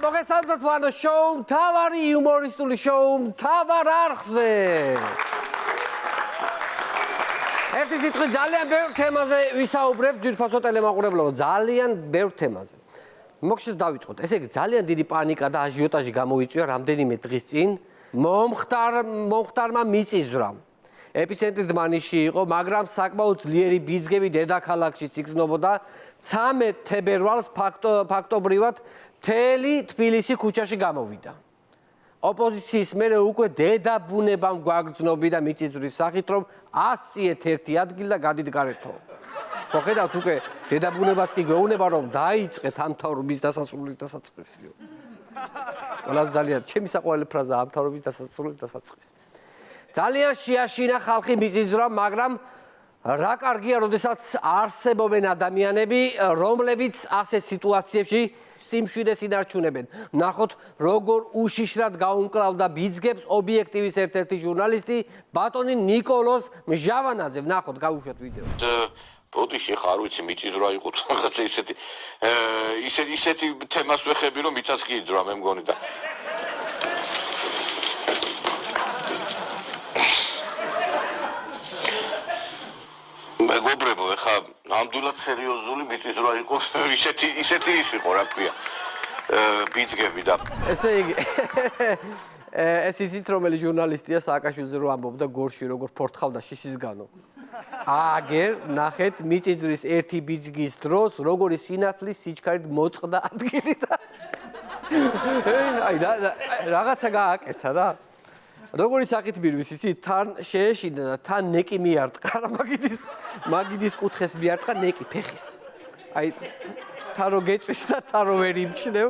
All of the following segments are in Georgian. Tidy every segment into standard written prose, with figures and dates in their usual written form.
მოგესალმებით ვანო შოუ, თავარი იუმორისტული შოუ, თავარ არხზე. ერთი სიტყვით ძალიან ბევრ თემაზე ვისაუბრებთ, ძვირფასო ტელემაყურებლო, ძალიან ბევრ თემაზე. მოგშეს დავიწყოთ. ესე იგი, ძალიან დიდი პანიკა და აჟიოტაჟი გამოიწვია რამდენიმე დღის წინ მომხდარმა მიწისძვრამ. ეპიცენტრი დმანისში იყო, მაგრამ საკმაოდ ძლიერი ბიძგები დედაქალაქშიც იგრძნობოდა. 13 თებერვალს ფაქტობრივად მთელი თბილისი ქუჩაში გამოვიდა. ოპოზიციის მერე უკვე დედაბუნებამ გვაგრძნობი და მიწისძვრის სახით, რომ ასწიეთ ერთი ადგილი და გადით გარეთო. მოხედავთ უკვე დედაბუნებაც კი გვეუბნება, რომ დაიწყეთ ამ მთავრობის დასასრულის დასაწყისიო. ყველაზე ძალიან ჩემი საყვარელი ფრაზაა ამ მთავრობის დასასრულის დასაწყისი. ძალიან შეაშინა ხალხი მიწისძვრამ, მაგრამ რა კარგია, როდესაც არსებობენ ადამიანები, რომლებიც ასე სიტუაციებში სიმშვიდეს ინარჩუნებენ. ნახოთ, როგორ უშიშრად გაუმკლავდა ბიძგებს ობიექტივის ერთ-ერთი ჟურნალისტი ბატონი ნიკოლოზ მჟავანაძე. ნახოთ, გავუშვათ ვიდეო. ბოდიში ხარ ვიცი მიწისძვრა იყო რაღაცა ისეთი თემას ვეხები, რომ მიწას კი იძვრა მე მგონი და მეგობრებო, ეხა ნამდვილად სერიოზული მიწისძვრა იყო, ისეთი ის იყო, რა ქვია, ბიძგები და ესე იგი, ეს ისიც რომელი ჟურნალისტია სააკაშვილზე რო ამბობდა გორში როგორ ფორთხავდა შიშისგანო. აგერ ნახეთ მიწისძვრის ერთი ბიძგის დროს როგორი სინათლის სიჩქარით მოწყდა ადგილი და აი რაღაცა გააკეთა რა. როგორი სახით მირვის ისი თან შეეშინდა და თან ნეკი მიარტყა რა მაგიდის კუთხეს მიარტყა ნეკი ფეხის. აი თან რო გეწვის და თან რო ვერ იმჩნევ,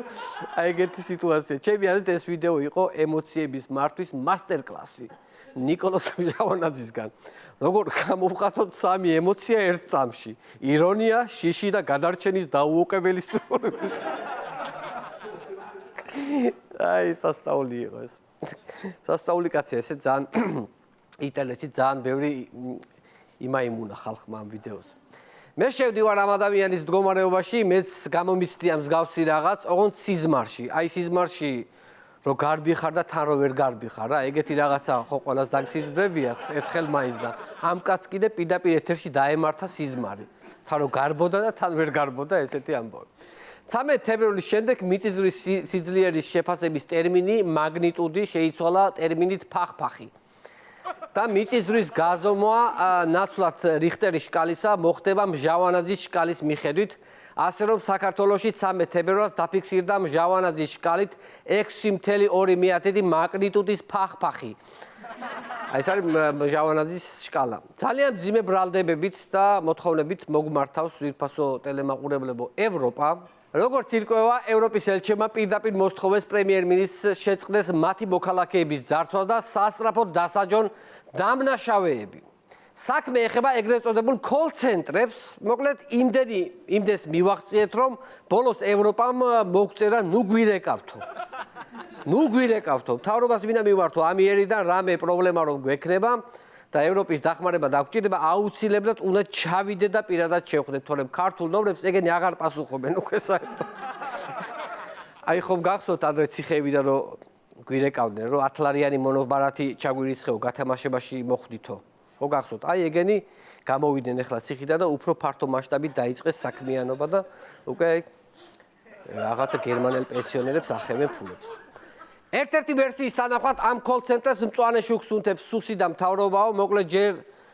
აი ეგეთი სიტუაცია. ჩემი აზრით ეს ვიდეო იყო ემოციების მართვის მასტერკლასი ნიკოლოზ მჟავანაძისგან. როგორ გამოვხატოთ სამი ემოცია ერთ წამში: ირონია, შიში და გადარჩენის დაუოკებელი სურვილი. აი სასწაული იყო ეს. სასწაული კაცია, ესე ძალიან იტალიაში ძალიან ბევრი იმაიმუნა ხალხმა ამ ვიდეოზე. მე შევდივარ ამ ადამიანის მდგომარეობაში, მეც გამომიცდია მსგავსი რაღაც, ოღონდ სიზმარში. აი სიზმარში რო გარბი ხარ და თან რო ვერ გარბი ხარ რა, ეგეთი რაღაცა ხო ყველას დაგციზბრებიათ ერთხელ მაინც და ამ კაცს კიდე პირდაპირ ეთერში დაემართა სიზმარი. თან რო გარბოდა და თან ვერ გარბოდა, ესეთი ამბავი. 13 თებერვლის შემდეგ მიწისძვრის სიძლიერის შეფასების ტერმინი მაგნიტუდი შეიცვალა ტერმინით ფახფახი. და მიწისძვრის გაზომვა ნაცვლად რიხტერის შკალისა მოხდება მჟავანაძის შკალის მიხედვით, ასე რომ საქართველოში 13 თებერვალს დაფიქსირდა მჟავანაძის შკალით 6.2 მაგნიტუდის ფახფახი. აი ეს არის მჟავანაძის შკალა. ძალიან მძიმე ბრალდებებით და მოთხოვნებით მოგმართავს ძვირფასო ტელემაყურებლებო ევროპა. როგორც ირკვევა, ევროპის ელჩებმა პირდაპირ მოსთხოვეს პრემიერ-მინისტრს შეწყდეს მათი მოქალაქეების ძარცვა და სასწრაფოდ დასაჯონ დამნაშავეები. საქმე ეხება ეგრეთ წოდებულ კოლ-ცენტრებს, მოკლედ იმდენს მივახციეთ, რომ ბოლოს ევროპამ მოგწერა ნუ გვირეკავთო. მთავრობას მინდა მივართო ამიერიდან რამე პრობლემა რომ გვექნება და ევროპის დახმარება დაგჭირდება, აუცილებლად უნდა ჩავიდე და პირადად შევხვდეთ, თორემ ქართულ ნომრებს ეგენი აღარ პასუხობენ უკვე საერთოდ. აი ხომ გახსოვთ ადრე ციხეებიდან რომ გვირეკავდნენ, რომ 10 ლარიანი მონობარათი ჩაგვირიცხეო გათამაშებაში მოხვდითო. ხო გახსოვთ, აი ეგენი გამოვიდნენ ახლა ციხიდან და უფრო ფართო მასშტაბით დაიწყეს საქმიანობა და უკვე რაღაცა გერმანელ პენსიონერებს ახევენ ფულებს. ერთ-ერთი ვერსიის თანახმად ამ კოლ-ცენტრებს მწვანე შუქს უნთებს სუსი და მთავრობაო, მოკლედ ჯერ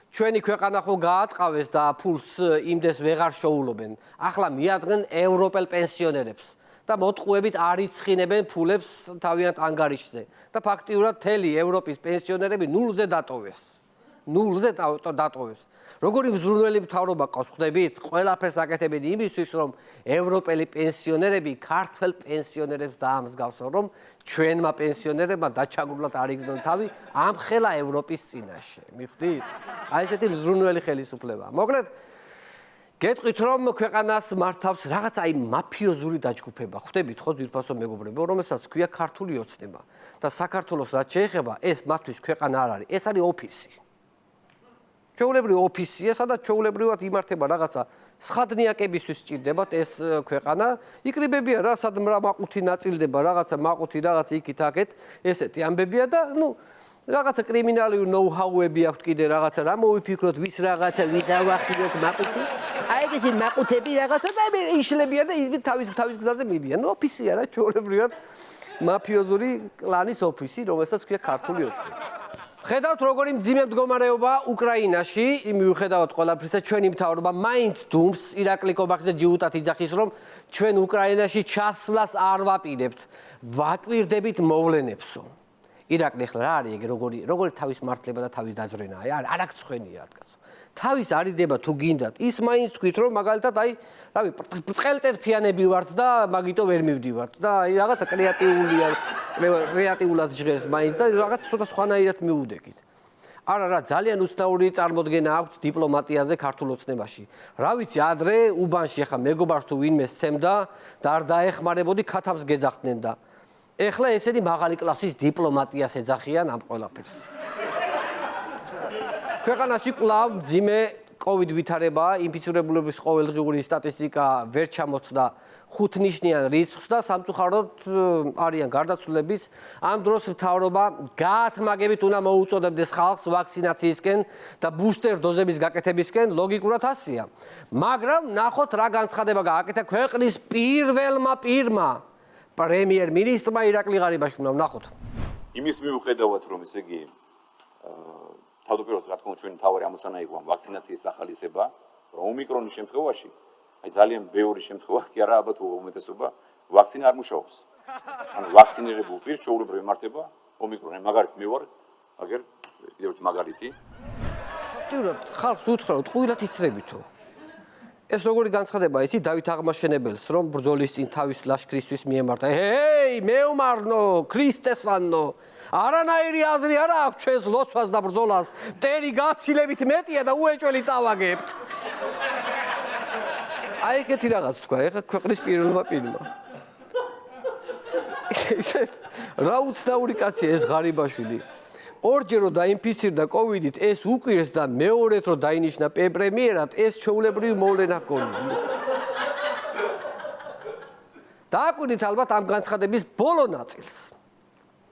ჩვენი ქვეყანა ხო გაატყავეს და ფულს იმდეს ვეღარ შოულობენ. ახლა მიადგენ ევროპელ პენსიონერებს და მოტყუებით არ იცხინებენ ფულებს თავიანთ ანგარიშზე და ფაქტიურად მთელი ევროპის პენსიონერები ნულზე დატოვეს. როგორი მზრუნველი მთავრობა ყავს, ხვდებით? ყველაფერს აკეთებენ იმისთვის, რომ ევროპელი პენსიონერები ქართველ პენსიონერებს დაამსგავსონ, რომ ჩვენმა პენსიონერებმა დაჩაგვრულად არ იგრძნონ თავი ამხელა ევროპის წინაშე. მიხვდით? აი ესეთი მზრუნველი ხელისუფლება. მოკლედ გეტყვით, რომ ქვეყანას მართავს რაღაც აი მაფიოზური დაჯგუფება. ხვდებით ხო ძვირფასო მეგობრებო, რომელსაც ქვია ქართული ოცნება. და საქართველოს რაც შეეხება, ეს მათთვის ქვეყანა არ არის, ეს არის ოფისი. ჩვეულებრივი ოფისია, სადაც ჩვეულებრივად იმართება რაღაცა სხადნიაკებისთვის სჭირდებათ ეს ქვეყანა. იკრიბებია რა, სად მაყუთი ნაწილდება, რაღაცა მაყუთი, რაღაცა იქით აქეთ, ესეთი ამბებია და რაღაცა კრიმინალური ნოუ-ჰაუები აქვთ კიდე რაღაცა რა მოვიფიქროთ, ვის რაღაცა ვიდავახილოთ მაყუთი. აი ეგეთი მაყუთები რაღაცა და მე იშლებიან და თავის გზაზე მიდიან. ოფისია რა, ჩვეულებრივად მაფიოზური კლანის ოფისი, რომელსაც ქვია ქართული ოცნება. ხედავთ როგორი მძიმე მდგომარეობა უკრაინაში, მიუხედავად ყველაფრისა, ჩვენი მთავრობა მაინც დუმს ირაკლი კობახიძე ჯიუტად იძახის, რომ ჩვენ უკრაინაში ჩასვლას არ ვაპირებთ, ვაკვირდებით მოვლენებსო. ირაკლი ახლა რა არის ეგ როგორი თავის მართლება და თავის დაძვრენაა, არ აქ ცხენია კაცო. თავის არიდება თუ გინდათ, ის მაინც თქვით რომ მაგალითად აი, რავი, ბრტყელტერფიანები ვართ და მაგიტო ვერ მივდივართ და აი რაღაცა კრეატიულად ჟღერს მაინც და რაღაც ცოტა სხვანაირად მიუდეკით. არა, ძალიან უცნაური წარმოდგენა აქვს დიპლომატიაზე ქართულ ოცნებაში. რა ვიცი, ადრე უბანში ახლა მეგობარს თუ ვინმე სცემდა და არ დაეხმარებოდი ქათამს გეძახდნენ და ეხლა ესენი მაღალი კლასის დიპლომატიას ეძახიან ამ ყველაფერს. ქვეყანაში კვლავ მძიმე COVID ვითარებაა, ინფიცირებულების ყოველდღიური სტატისტიკა ვერ ჩამოწდა 5 ნიშნიან რიცხვს და სამწუხაროდ არიან გარდაცვლილებიც. ამ დროს მთავრობა გაათმაგებით უნდა მოუწოდებდეს ხალხს ვაქცინაციისკენ და ბუსტერ დოზების გაკეთებისკენ, ლოგიკურად ასია. მაგრამ ნახოთ რა განცხადება გააკეთა ქვეყნის პირველმა პირმა პრემიერ-მინისტრმა ირაკლი ღარიბაშვილმა. ნახოთ. იმის მიუხედავად რომ ესე იგი თავდაპირველად რა თქმა უნდა ჩვენი თავი ამოცანა იყო ვაქცინაციის ახალისება, რომ ომიკრონის შემთხვევაში, აი ძალიან ბევრი შემთხვევა კი არა, ალბათ უმეტესობა ვაქცინა არ მუშაობს. ანუ ვაქცინირებულ პირს ჩვეულებრივ ემართება ომიკრონი. მაგალითად მე ვარ, აგერ კიდევ ერთი მაგალითი. ფაქტიურად ხალხს უთხრა, ტყუილად იცრებითო. ეს როგორი განცხადება იცი დავით აღმაშენებელს, რომ ბრძოლის წინ თავის ლაშქრისთვის მიემართა. ჰეი, მეომარნო, ქრისტესანო, არანაირი აზრი არ აქვს ჩვენს ლოცვას და ბრძოლას. მტერი გაცილებით მეტია და უეჭველი წავაგებთ. აი ეგეთი რაღაც თქვა, ეხლა ქვეყნის პირველმა პირმა. რა უცნაური კაცია ეს ღარიბაშვილი. ორჯერ რომ დაინფიცირდა COVID-ით, ეს უკვირს და მეორედ რომ დაინიშნა პრემიერად, ეს ჩვეულებრივი მოვლენა ჰქონია. დააკვირდით ალბათ ამ განცხადების ბოლო ნაწილს.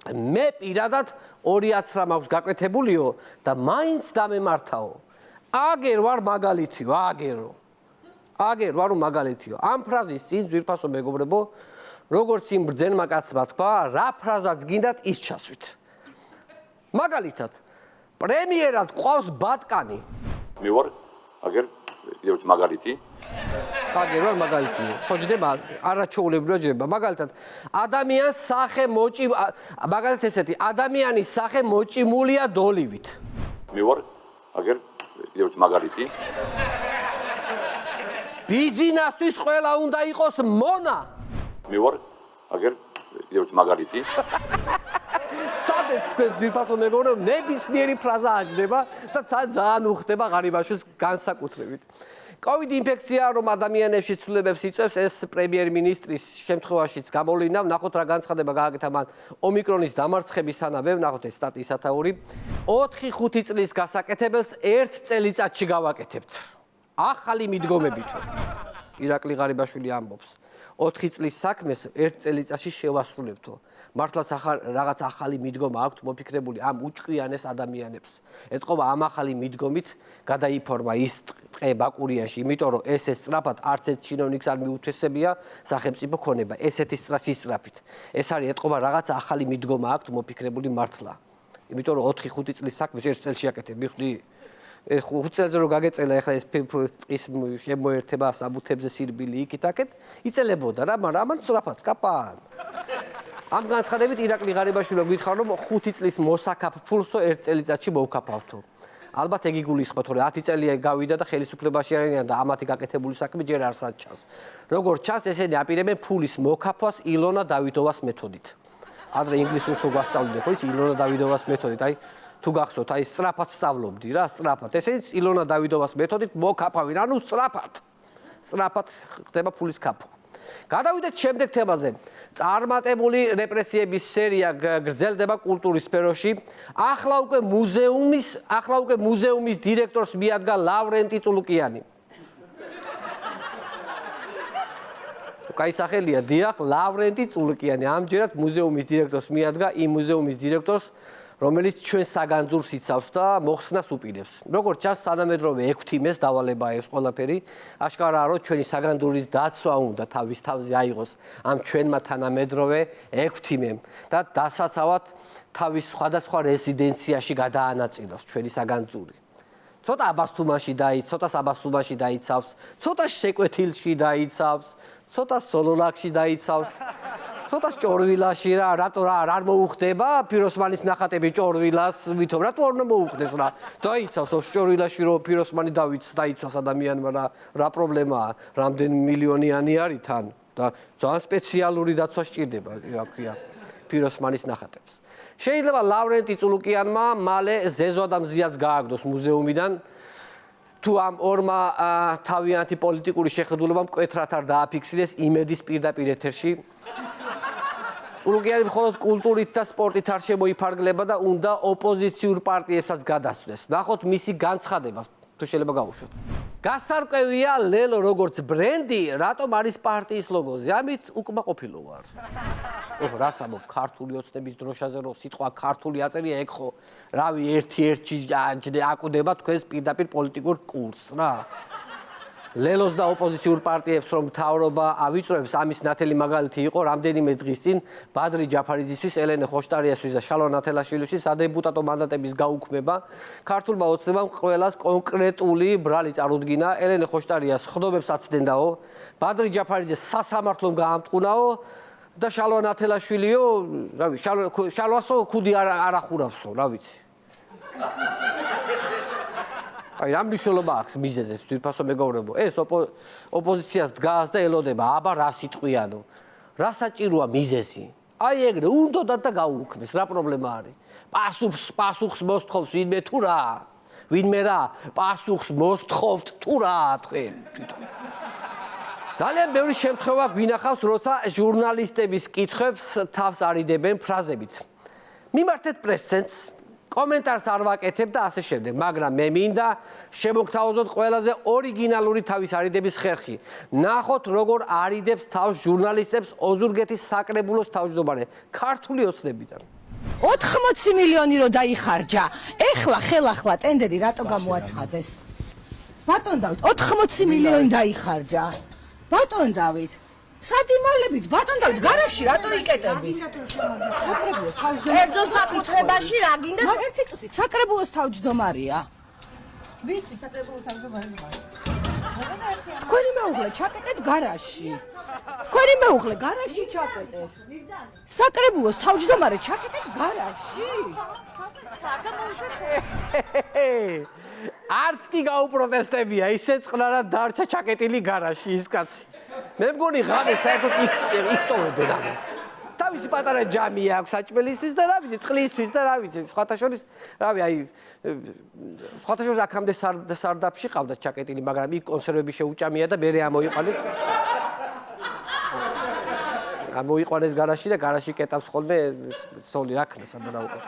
მე პირადად 210 მაქვს გაკვეთებულიო და მაინც დამემართაო. აგერ ვარ მაგალითიო, აგერ ვარო მაგალითიო. ამ ფრაზის წინ ძვირფასო მეგობრებო, როგორც იმ ბრძენმა კაცმა თქვა, რა ფრაზაც გინდათ ის ჩასვით. მაგალითად, პრემიერად ყავს ბატკანი. მე ვარ, აგერ კიდევ ერთი მაგალითი. აგერ ვარ მაგალითიო. ხო ჯდება, არაჩვეულებრივად ჯდება. მაგალითად, ადამიანის სახე მაგალითად ესეთი, ადამიანის სახე მოჭიმულია დოლივით. მე ვარ, აგერ კიდევ ერთი მაგალითი. ბიძინასთვის ყველა უნდა იყოს მონა. მე ვარ, აგერ კიდევ ერთი მაგალითი. სადეთ თქვენ ძირფასო მეგობრებო, ნებისმიერი ფრაზა აჯდება და ძალიან უხდება ღარიბაშვილს განსაკუთრებით. COVID ინფექცია რომ ადამიანებში ცვლილებებს იწვევს, ეს პრემიერ-მინისტრის შემთხვევაშიც გამოვლინდა. ნახოთ რა განცხადება გააკეთა მან ომიკრონის დამარცხებისთანავე, ნახოთ ეს სტატიის სათაური. 4-5 წლის გასაკეთებელს 1 წელიწადში გავაკეთებთ. ახალი მიდგომებით. ირაკლი ღარიბაშვილი ამბობს. 4 წლის საქმეს 1 წელიწადში შევასრულებთო. მართლაც რაღაც ახალი მიდგომა აქვთ მოფიქრებული ამ უჭყიანეს ადამიანებს. ეთყობა ამ ახალი მიდგომით გადაიფორმა ის ტყე ბაკურიაში, იმიტომ რომ ეს სწრაფად არც ერთ ჩინოვნიკს არ მიუთვესებია სახელმწიფო ქონება. ესეთი სისწრაფით. ეს არის ეთყობა რაღაც ახალი მიდგომა აქვთ მოფიქრებული მართლა. იმიტომ რომ 4-5 წლის საქმეს 1 წელში აკეთებ, მიხვდი? 5 წელზე რო გაგეწელა ახლა ეს ის შემოერთება საბუთებზე სირბილი იქით აქეთ, იწელებოდა რა, მაგრამ ამან სწრაფად კაპან. ამ განცხადებით ირაკლი ღარიბაშვილმა გითხრა რომ 5 წლის მოსაკაფ ფულსო 1 წელიწადში მოვკაფავთო. ალბათ ეგ იგულისხმოთ, რომ 10 წელი გავიდა და ხელისუფლებაში არიან და ამათი გაკეთებული საქმე ჯერ არსაც ჩანს. როგორც ჩანს, ესენი აპირებენ ფულის მოკაფვას ილონა დავიდოვას მეთოდით. ადრე ინგლისურს რო გვასწავლდნენ, ხო იცი, ილონა დავიდოვას მეთოდით, აი თუ გახსოვთ, აი სწრაფად სწავლობდი რა, სწრაფად. ესენიც ილონა დავიდოვას მეთოდით მოკაფავენ, ანუ სწრაფად ხდება ფულის კაფვა. გადავიდეთ შემდეგ თემაზე. წარმატებული რეპრესიების სერია გრძელდება კულტურის სფეროში. ახლა უკვე მუზეუმის დირექტორს მიადგა ლავრენტი წულუკიანი. კაი სახელია, დიახ, ლავრენტი წულუკიანი. ამჯერად მუზეუმის დირექტორს მიადგა იმ მუზეუმის დირექტორს, რომელიც ჩვენ საგანძურს იცავს და მოხსნას უპირებს. როგორც ჩანს, თანამედროვე ექვთიმეს დავალებაა ეს ყველაფერი. აშკარაა, რომ ჩვენი საგანძურის დაცვა უნდა თავის თავზე აიღოს ამ ჩვენმა თანამედროვე ექვთიმემ და დასაცავად თავის სხვადასხვა რეზიდენციაში გადაანაწილოს ჩვენი საგანძური. ცოტა აბასთუმანში დაიცავს, ცოტა შეკვეთილში დაიცავს, ცოტა სოლოლაკში დაიცავს. ცოტა ჭორვილაში რატო არ მოუხდება ფიროსმანის ნახატები ჭორვილას ვითომ რატო არ მოუხდეს რა დაიცავს ჭორვილაში რომ ფიროსმანი დაიცავს ადამიანმა რა პრობლემაა რამდენი მილიონიანი არის თან და ძალიან სპეციალური დაცვა სჭირდება აქვია ფიროსმანის ნახატებს შეიძლება ლავრენტი წულუკიანმა მალე ზეზო და მზიაც გააგდოს მუზეუმიდან თუ ამ ორმა თავიანთი პოლიტიკური შეხედულება მკვეთრად არ დააფიქსირეს იმედის პირდაპირ ეთერში წულუკიანი მხოლოდ კულტურით და სპორტით არ შემოიფარგლება და უნდა ოპოზიციურ პარტიებსაც გადასცდეს. ნახოთ მისი განცხადება, თუ შეიძლება გავუშვათ. გასარკვევია ლელო როგორც ბრენდი, რატომ არის პარტიის ლოგოზე. ამით უკმაყოფილო ვარ. რას ამბობ ქართული ოცნების დროშაზე რომ სიტყვა ქართული აწერია ეგ ხო რავი ერთ-ერთი აკვდება თქვენს პირდაპირ პოლიტიკურ კურსს რა. ლელოს და ოპოზიციურ პარტიებს რომ მთავრობა ავიწროებს ამის ნათელი მაგალითი იყო რამდენიმე დღის წინ ბადრი ჯაფარიძისთვის, ელენე ხოშტარიასთვის და შალვა ნათელაშვილისთვის სადეპუტატო მანდატების გაუქმება. ქართულმა ოცნებამ ყველას კონკრეტული ბრალი წარუდგინა. ელენე ხოშტარიას ხდობებს აცდენდაო, ბადრი ჯაფარიძეს სასამართლომ გაამტყუნაო და შალვა ნათელაშვილიო, რავი, შალვასო ქუდი არ ახურავსო, რა ვიცი. აი რამ მნიშვნელობა აქვს მიზეზებს ძვირფასო მეგობრებო ეს ოპოზიციას დგას და ელოდება აბა რა სიტყვიანო რა საჭიროა მიზეზი აი ეგრე უნდათ და გაუქმეს რა პრობლემა არის პასუხს მოსთხოვს ვინმე თუ რა ვინმე რა პასუხს მოსთხოვთ თუ რა თქვენ ძალიან ბევრი შემთხვევა გვინახავს როცა ჟურნალისტების კითხვებს თავს არიდებენ ფრაზებით მიმართეთ პრესცენტრს კომენტარს არ ვაკეთებ და ასე შემდეგ, მაგრამ მე მინდა შემოგთავაზოთ ყველაზე ორიგინალური თავის არიდების ხერხი. ნახოთ როგორ არიდებს თავს ჟურნალისტებს ოზურგეთის საკრებულოს თავმჯდომარე ქართული ოცნებიდან. 80 მილიონი რო დაიხარჯა. ეხლა ხელახლა ტენდერი რატო გამოაცხადეს? ბატონ დავით, 80 მილიონი დაიხარჯა. ბატონ დავით სადიმალებით ბატონ დავით გარაში რატო იკეტებით? საკრებულოს თავმჯდომარე. ერთო საკუთრებაში რა გინდა? ერთი წუთით საკრებულოს თავმჯდომარეა. ვიცი, საკრებულოს თავმჯდომარეა. თქვენი მეუღლე ჩაკეტეთ გარაში. თქვენი მეუღლე გარაში ჩაკეტეთ. საკრებულოს თავმჯდომარე ჩაკეტეთ გარაში. არც კი გაუპროტესტებია, ისე წყნარად დარჩა ჩაკეტილი გარაში ის კაცი. მე მგონი ღამე საერთოდ იქტოვებენ ამას. თავისი პატარა ჯამი აქვს საჭმელისთვის და რა ვიცი, წყლისთვის და რა ვიცი, სხვათა შორის, რავი, აი სხვათა შორის აქამდე სარდაფში ყავდა ჩაკეტილი, მაგრამ იქ კონსერვები შეუჭამია და მერე ამოიყვანეს. ამოიყვანეს გარაში და გარაში კეტავს ხოლმე სოლი რა ქნას ამ რა უკვე.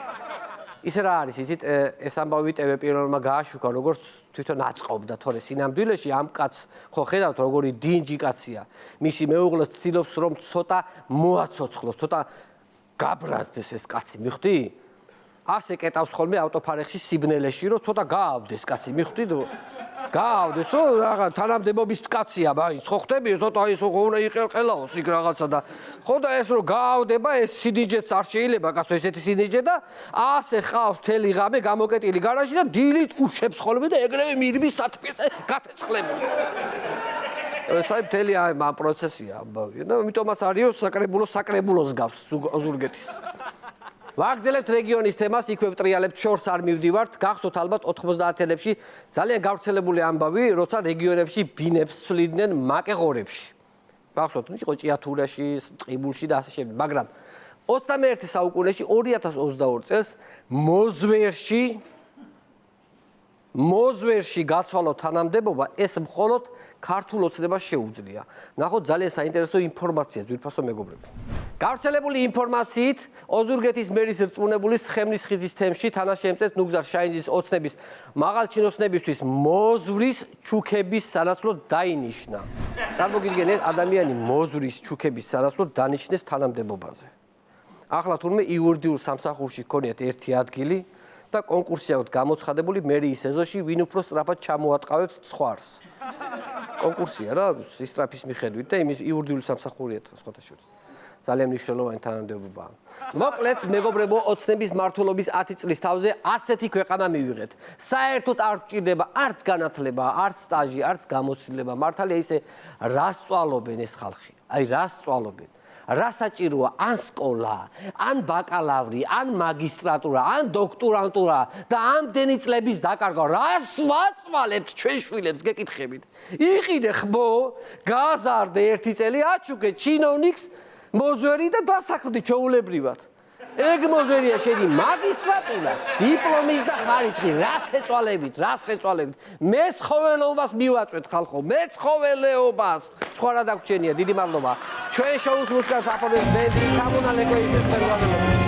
ისე რა არის იცით ეს ამბავი ტევ პირველმა გააშუქა როგორც თვითონ აწყობდა თორე სინამდვილეში ამ კაცს ხო ხედავთ როგორი დინჯი კაცია მისი მეუღლე ცდილობს რომ ცოტა მოაცოცხლოს ცოტა გაბრაზდეს ეს კაცი მიხვდი ასე კეტავს ხოლმე ავტოფარეხში სიბნელეში რომ ცოტა გაავდეს კაცი მიხვდით გაავდეს რა თანამდებობის კაცია მაინც ხო ხტები ცოტა ის უნდა იყელყელაოს იქ რაღაცა და ხო და ეს რომ გაავდება ეს სინიჯეც არ შეიძლება კაცო ესეთი სინიჯე და ასე ხავს თელი ღამე გამოკეტილი გარაში და დილით უშვებს ხოლმე და ეგრევე მირბის თათბირზე გათეცხლებული საერთოდ თელი ამ პროცესია ამბავი და ამიტომაც არისო საკრებულოს გავს ოზურგეთის ვაგრძელებთ რეგიონის თემას, იქვე ვტრიალებთ, შორს არ მივდივართ, გახსოვთ ალბათ 90-იანებში ძალიან გავრცელებული ამბავი, როცა რეგიონებში ბინებს ცვლიდნენ მაკეღორებში. გახსოვთ, იყო ჭიათურაში, ტყიბულში და ასე შემდეგ, მაგრამ 21 საუკუნეში 2022 წელს მოზვერში მოზვერში გაცვალო თანამდებობა ეს მხოლოდ ქართულ ოცნებას შეუძლია. ნახოთ ძალიან საინტერესო ინფორმაცია ძვირფასო მეგობრებო. გავრცელებული ინფორმაციით ოზურგეთის მერის რწმუნებული ცხენის ხიდის თემში თანაშემწედ ნუგზარ შაინძის ოცნების მაღალჩინოსნებისთვის მოზვრის ჩუქების სანაცვლოდ დაინიშნა. წარმოგიდგენთ, ადამიანი მოზვრის ჩუქების სანაცვლოდ დანიშნეს თანამდებობაზე. ახლა თურმე იურიდიულ სამსახურში გქონიათ ერთი ადგილი და კონკურსი აქვს გამოცხადებული მერიის ეზოში, ვინ უფრო სწრაფად ჩამოატყავებს ცხვარს. კონკურსია რა, სისტრაფის მიხედვით და იმის იურიდიული სამსახურია სხვათა შორის. ძალიან მნიშვნელოვანი თანამდებობაა. მოკლედ, მეგობრებო, ოცნების მმართველობის 10 წლის თავზე ასეთი ქვეყანა მივიღეთ. საერთოდ არ გჭირდება არც განათლება, არც სტაჟი, არც გამოცდილება. მართალია ისე რას სწავლობენ ეს ხალხი? აი, რას სწავლობენ? რა საჭიროა ან სკოლა, ან ბაკალავრი, ან მაგისტრატურა, ან დოქტორანტურა და ამდენი წლების დაკარგვა. რას ვაწვალებთ ჩვენ შვილებს, გეკითხებით. იყიდე ხბო, გაზარდე ერთი წელი, აჩუქე ჩინოვნიკს, მოზვერი და დასაქმდი ჩაულებრივად. ეგ მოზვერია შენი მაგისტრატურას, დიპლომის და ხარისხის. რას ეწვალებით? მეცხოველეობას მივაწვეთ ხალხო, მეცხოველეობას. სხვა რა დაგვრჩენია, დიდი მადლობა. ჩვენ შოუს მუსიკას აფორებს ბენდი გამონალეკო ისეთ ხელმძღვანელობა.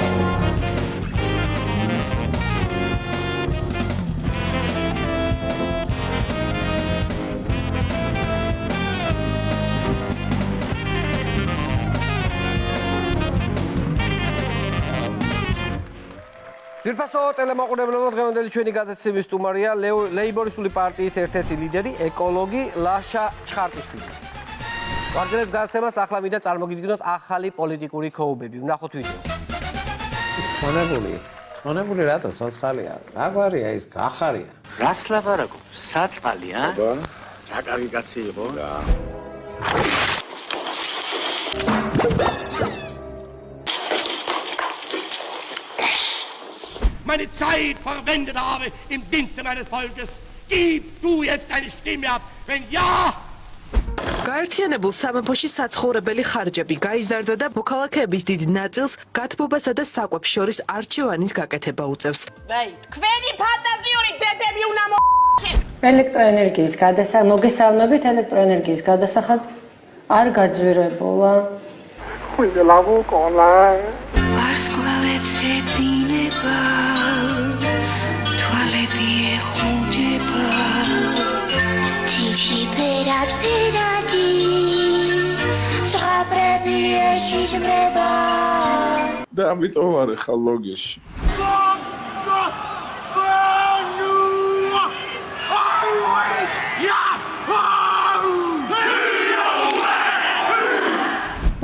ძვირფასო ტელემოყურებლებო, დღევანდელი ჩვენი გადაცემის სტუმარია ლეიბორისტული პარტიის ერთ-ერთი ლიდერი, ეკოლოგი ლაშა ჩხარტიშვილი. ვაგრძელებთ გადაცემას, ახლა მინდა წარმოგიდგინოთ ახალი პოლიტიკური ქოუბები. ვნახოთ ვიდეო. ცხონებული რატო ცოცხალია? რა გვარია ის ახარია? რას ლაპარაკობ? საწყალი, ა? რა კარგი კაცი იყო? meine Zeit verwendet habe im Dienste meines Volkes. Gib du jetzt deine Stimme ab, wenn ja! გაერთიანებულ სამეფოში საცხოვრებელი ხარჯები გაიზარდა და მოქალაქეების დიდ ნაწილს გათბობასა და საკვებს შორის არჩევანის გაკეთება უწევს. თქვენი ფანტაზიური დედები უნდა ელექტროენერგიის მოგესალმებით, ელექტროენერგიის გადასახად არ გაძვირებულა. ვარსკვლავებს ეძინება, თვალები ეხუჯება, თიში ფერადი, ზღაპრები ეშიჟმრება. და ამიტომ არ ხარ ლოგეში.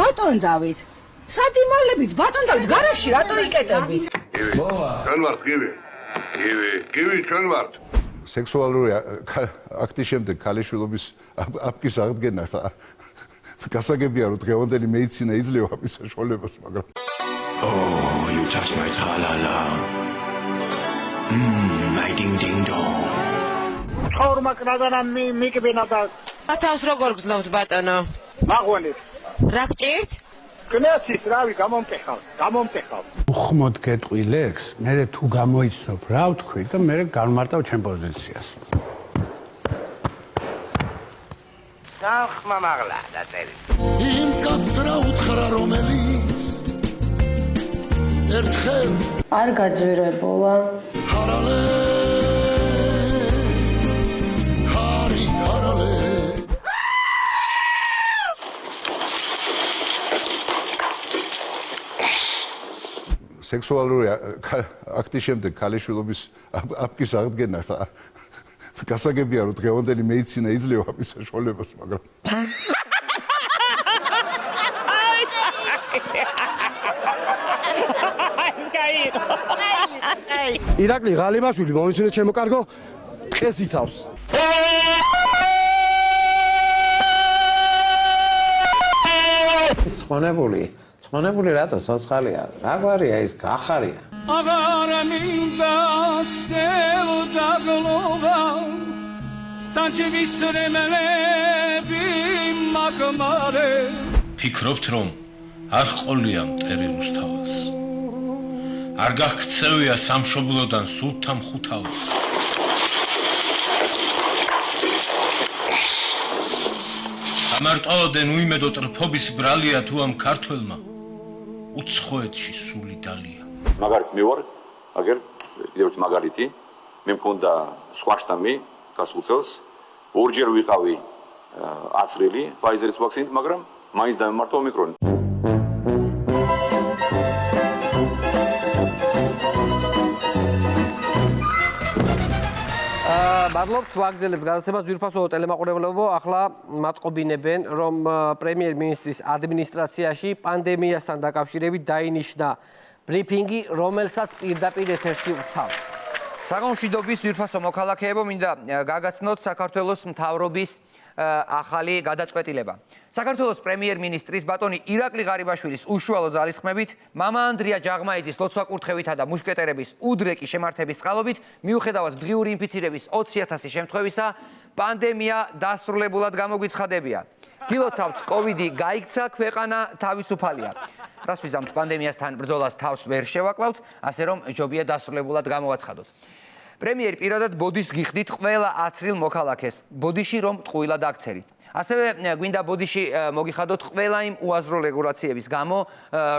ბატონ დავით, სად იმალებით? ბატონ დავით, გარაში რატო იკეტებით? ჩვენ ვართ გივი ჩვენ ვართ. სექსუალური აქტის შემდეგ ქალიშვილობის აპკის აღდგენა გასაგებია რომ დღევანდელი მეცინა იძლევა ამის საშუალებას, მაგრამ Oh, you touch my tra-la-la. My ding-ding-dong. ხორმა კრადანა მიკბენა და ათავს როგორ გძნობთ ბატონო? მაღვენით. რა გჭირთ? კნესის რავი გამომტეხავ. უხმოდ გეტყვილებს, მე თუ გამოიცნობ რა ვთქვი და მე განმარტავ ჩემ პოზიციას. ხმა მაღლა დაწერი. იმ კაცს რა უთხრა რომელიც ერთხელ არ გაძვირებულა. სექსუალური აქტის შემდეგ ქალიშვილობის აპკის აღდგენა გასაგებია რომ დღევანდელი მეცინა იძლევა ამის საშუალებას, მაგრამ ირაკლი ღალიბაშვილი მომისმინე ჩემო კარგო ტყეს იცავს. ცხონებული რატო ცოცხალია? რა გვარია ის ახარია? აღარ მინდა სტევდაგლობა თანჩივისრემლები მაგმარე ფიქრობთ რომ არ ყოლია მტერი რუსთავას არ გაქცევია სამშობლოდან სულთან ხუთავს მარტავდნენ უიმედო ტრფობის ბრალია თუ ამ ქართველმა უცხოეთში სული დალია. მაგალითად მე ვარ, აგერ კიდევ ერთი მაგალითი, მე მქონდა სხვა შტამი, გასულ წელს, ორჯერ ვიყავი აცრილი Pfizer-ის ვაქცინით, მაგრამ მაინც დამემართა ომიკრონი. მადლობთ ვაგზელებთ გადაცემას ძვირფასო ტელემაყურებლებო, ახლა მატყობინებენ, რომ პრემიერ-მინისტრის ადმინისტრაციაში პანდემიასთან დაკავშირებით დაინიშნა ბრიფინგი, რომელსაც პირდაპირ ეთერში ვთავთ. საგამშვიდობის ძვირფასო მოქალაქეებო, მინდა გაგაცნოთ საქართველოს მთავრობის ახალი გადაწყვეტილება. საქართველოს პრემიერ-მინისტრის ბატონი ირაკლი ღარიბაშვილის უშუალო ძალისხმევით, მამა ანდრია ჯაღმაიძის ლოცვა-კურთხევითა და მუშკეტერების უდრეკი შემართების წყალობით, მიუხედავად დღიური ინფიცირების 20,000 შემთხვევისა, პანდემია დასრულებულად გამოგვიცხადებია. გილოცავთ, კოვიდი გაიქცა, ქვეყანა თავისუფალია. რას ვიზამთ, პანდემიასთან ბრძოლას თავს ვერ შევაკლავთ, ასე რომ ჯობია დასრულებულად გამოვაცხადოთ. პრემიერი პირადად ბოდის გიხდით ყველა აცრილ მოქალაქეს, ბოდიში რომ ტყუილად აქცერით. ასევე გვინდა ბოდიში მოგიხადოთ ყველა იმ უაზრო რეგულაციების გამო,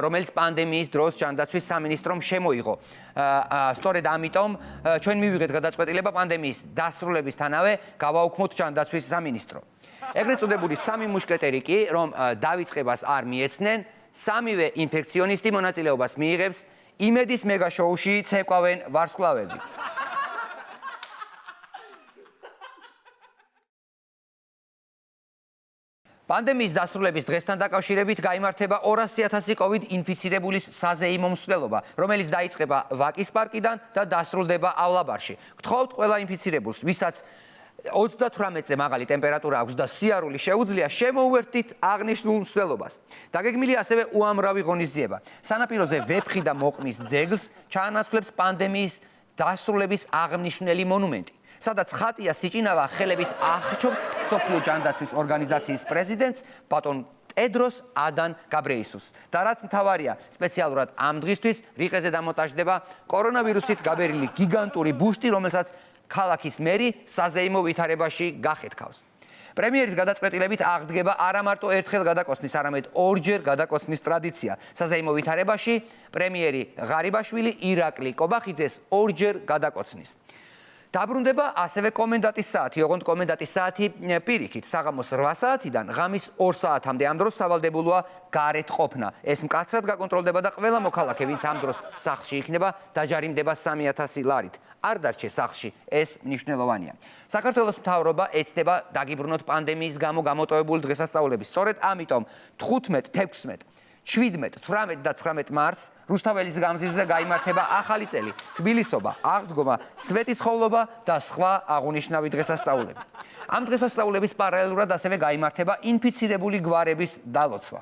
რომელიც პანდემიის დროს ჯანდაცვის სამინისტრომ შემოიღო. სწორედ ამიტომ ჩვენ მივიღეთ გადაწყვეტილება პანდემიის დასრულებისთანავე გავაუქმოთ ჯანდაცვის სამინისტრო. ეგრეთ წოდებული სამი მუშკეტერი კი, რომ დავიწყებას არ მიეცნენ, სამივე ინფექციონისტი მონაწილეობას მიიღებს იმედის მეგაშოუში ცეკვავენ ვარსკვლავები. პანდემიის დასრულების დღესთან დაკავშირებით გაიმართება 200,000 კოვიდ ინფიცირებულის საზეიმო მსვლელობა, რომელიც დაიწყება ვაკის პარკიდან და დასრულდებაავლაბარში. გთხოვთ ყველა ინფიცირებულს, ვისაც 38-ზე მაღალი ტემპერატურა აქვს და სიარული შეუძლია, შემოუერთდით აღნიშნულ მსვლელობას. დაგეგმილია ასევე უამრავი ღონისძიება. სანაპიროზე ვეფხი და მოყმის ძეგლს ჩაანაცვლებს პანდემიის დასრულების აღნიშნული მონუმენტი, სადაც ხატია სიჭინავა ხელებით აღრჩობს მსოფლიო ჯანდაცვის ორგანიზაციის პრეზიდენტს ბატონ ტედროს ადან გაბრეისუსს. და რაც მთავარია, სპეციალურად ამ დღისთვის რიყეზე დამონტაჟდება კორონავირუსით გაბერილი გიგანტური ბუშტი, რომელსაც ქალაქის მერი საზეიმო ვითარებაში გახეთქავს. პრემიერის გადაწყვეტილებით აღდგება არა მარტო ერთხელ გადაკოცნის, არამედ ორჯერ გადაკოცნის ტრადიცია. საზეიმო ვითარებაში პრემიერი ღარიბაშვილი ირაკლი კობახიძეს ორჯერ გადაკოცნის. დაბრუნდება ასევე კომენდანტის საათი, ოღონდ კომენდანტის საათი პირიქით, საღამოს 8 საათიდან ღამის 2 საათამდე ამ დროს სავალდებულოა გარეთ ყოფნა. ეს მკაცრად გაკონტროლდება და ყველა მოქალაქე, ვინც ამ დროს სახლში იქნება, დაჯარიმდება 3,000 ლარით. არ დარჩეს სახლში, ეს მნიშვნელოვანია. საქართველოს მთავრობა ეცდება დაგიბრუნოთ პანდემიის გამო გამოტოვებული დღესასწაულების. სწორედ ამიტომ 15, 16, 17, 18 და 19 მარტს რუსთაველის გამზირზე გაიმართება ახალი წელი, თბილისობა, აღდგომა, სვეტიცხოვლობა და სხვა აღუნიშნავი დღესასწაულები. ამ დღესასწაულების პარალელურად ასევე გაიმართება ინფიცირებული გვარების დალოცვა.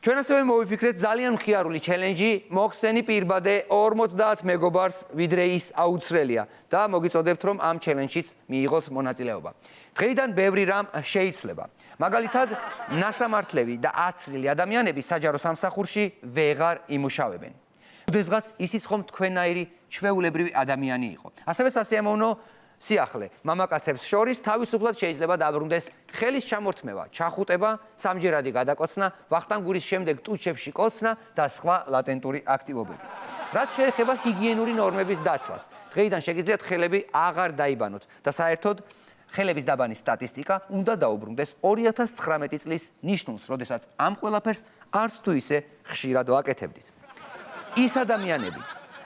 ჩვენ ასევე მოვიფიქრეთ ძალიან მხიარული ჩელენჯი მოხსენი პირბადე 50 მეგობარს ვიდრე ის აუცრელია და მოგიწოდებთ, რომ ამ ჩელენჯშიც მიიღოთ მონაწილეობა. დღეიდან ბევრი რამ შეიცვლება. მაგალითად, ნასამართლები და აცრილი ადამიანები საჯარო სამსახურში ვეღარ იმუშავებენ. უდესღაც ისიც ხომ თქვენაირი ჩვეულებრივი ადამიანი იყო. ასევე სასიამოვნო სიახლე, მამაკაცებს შორის თავისუფლად შეიძლება დაბრუნდეს ხელის ჩამორთმევა, ჩახუტება, სამჯერადი გადაკოცნა, ვახტანგურის შემდეგ ტუჩებში კოცნა და სხვა ლატენტური აქტივობები. რაც შეეხება ჰიგიენური ნორმების დაცვას, დღეიდან შეგიძლიათ ხელები აღარ დაიბანოთ და საერთოდ ხელების დაბანის სტატისტიკა უნდა დაუბრუნდეს 2019 წლის ნიშნულს, როდესაც ამ ყველაფერს არც თუ ისე ხშირად ვაკეთებდით. ის ადამიანები,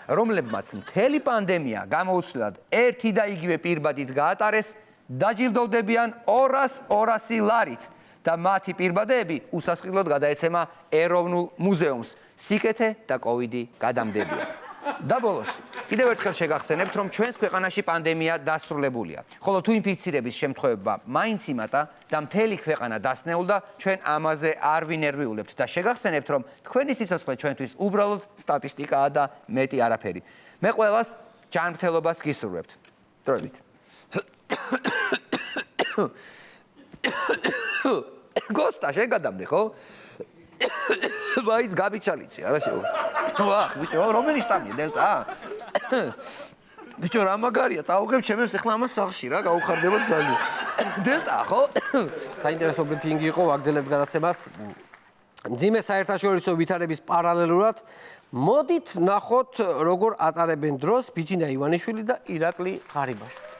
რომლებმაც მთელი პანდემია გამოუცვლელად ერთი და იგივე პირბადით გაატარეს, დაჯილდოვდებიან 200 ლარით და მათი პირბადეები უსასყიდლოდ გადაეცემა ეროვნულ მუზეუმს. სიკეთე და კოვიდი გადამდებია. და ბოლოს, კიდევ ერთხელ შეგახსენებთ, რომ ჩვენს ქვეყანაში პანდემია დასრულებულია. ხოლო თუ ინფექცირების შემთხვევება მაინც იმატა და მთელი ქვეყანა დასნეულდა, ჩვენ ამაზე არ ვინერვიულებთ და შეგახსენებთ, რომ თქვენი სიცოცხლე ჩვენთვის უბრალოდ სტატისტიკაა და მეტი არაფერი. მე ყველას ჯანმრთელობას გისურვებთ. დროებით. გოსტა შეგადამდე, ხო? მაინც გამიჩალიჩი, არა შევა. ვა, ბიჭო, რომელი შტამია, დელტა? ბიჭო რა მაგარია, წავუღებ ჩემებს ახლა ამას სახლში რა, გაუხარდება ძალიან. დელტა ხო? საინტერესო ბრიფინგი იყო ვაგზელებს გადაცემას. მძიმე საერთაშორისო ვითარების პარალელურად მოდით ნახოთ როგორ ატარებენ დროს ბიჯინა ივანიშვილი და ირაკლი ღარიბაშვილი.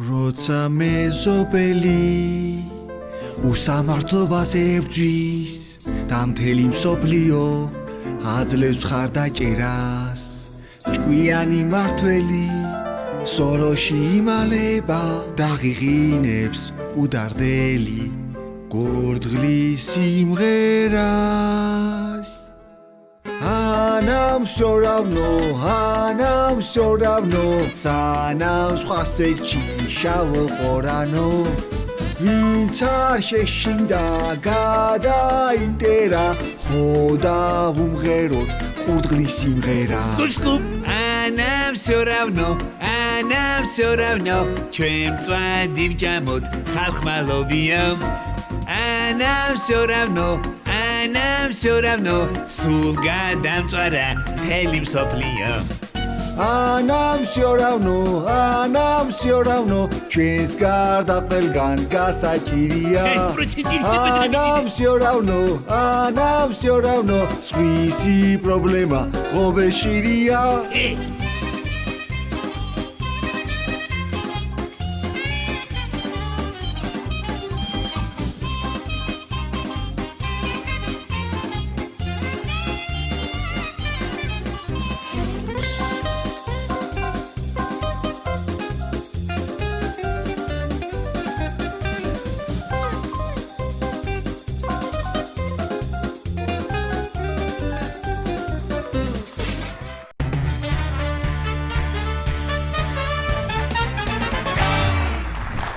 როცა მეზობელი უსამართლობას ებრძვის და მთელი მსოფლიო აძლევს ხარდაჭერას ჭკვიანი მართველი სოროში იმალება და ღიღინებს უდარდელი გორდღლის სიმღერას Анам всё равно, სანამ სხვას ელჩი შავ ყორანო ვინც არ შეშინდა გადაინტერა ხოდა ვუმღეროთ ყურდღლის სიმღერა Скуп, анам всё равно, ჩვენ მწვადი ვჯამოთ ხალხმა ლობიამ Анам всё равно, სულ გადამწვარა მთელი მსოფლიო Анам всё равно, ჩვენს გარდა ყველგან გასაჭირია Анам всё равно, სხვისი პრობლემა ღობეშირია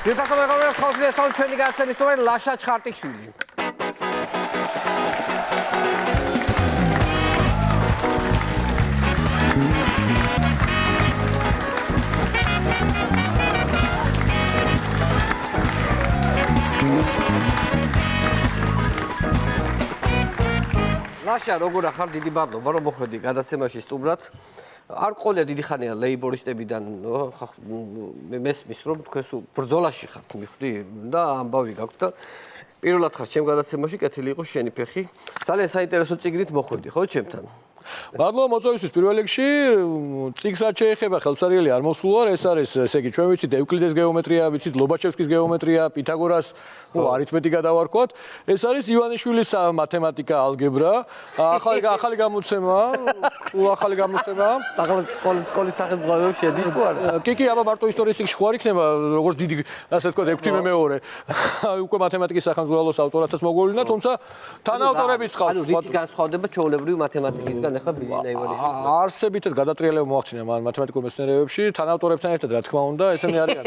ძირფასო მეგობრებო, ხოლმე ჩვენი გადაცემის სტუმარი ლაშა ჩხარტიშვილი. ლაშა, როგორ ახარ, დიდი მადლობა, რომ მოხვედი გადაცემაში სტუმრად. არ ყოლია დიდი ხანია ლეიბორისტებიდან მესმის რომ თქვენ სულ ბრძოლაში ხართ მიხვდი და ამბავი გაქვთ და პირველად ხარ ჩემ გადაცემაში კეთილი იყოს შენი ფეხი. ძალიან საინტერესო წიგნით მოხვედი, ხო ჩემთან? მადლობა მოწვევისთვის პირველ რიგში წიგნს რაც შეეხება ხელსარიელი არ მოსულა ეს არის ესე იგი ჩვენ ვიცით ევკლიდეს გეომეტრია ვიცით ლობაჩევსკის გეომეტრია პითაგორას არითმეტიკა დავარქვათ ეს არის ივანიშვილის მათემატიკა ალგებრა ახალი გამოცემა სკოლის სახელმძღვანელოებში შედის თუ არა კი აბა მარტო ისტორიის წიგნში ხო არ იქნება როგორც დიდი ასე ვთქვათ ექვთიმე მეორე უკვე მათემატიკის სახელმძღვანელოს ავტორათაც მოგვევლინა თუმცა თანაავტორებიც ხავს ანუ რითი განსხვავდება ჩვეულებრივი მათემატიკისგან არსებითად გადატრიალება მოახდინა მათემატიკურ მეცნიერებებში თანაავტორებთან ერთად რა თქმა უნდა ესენი არიან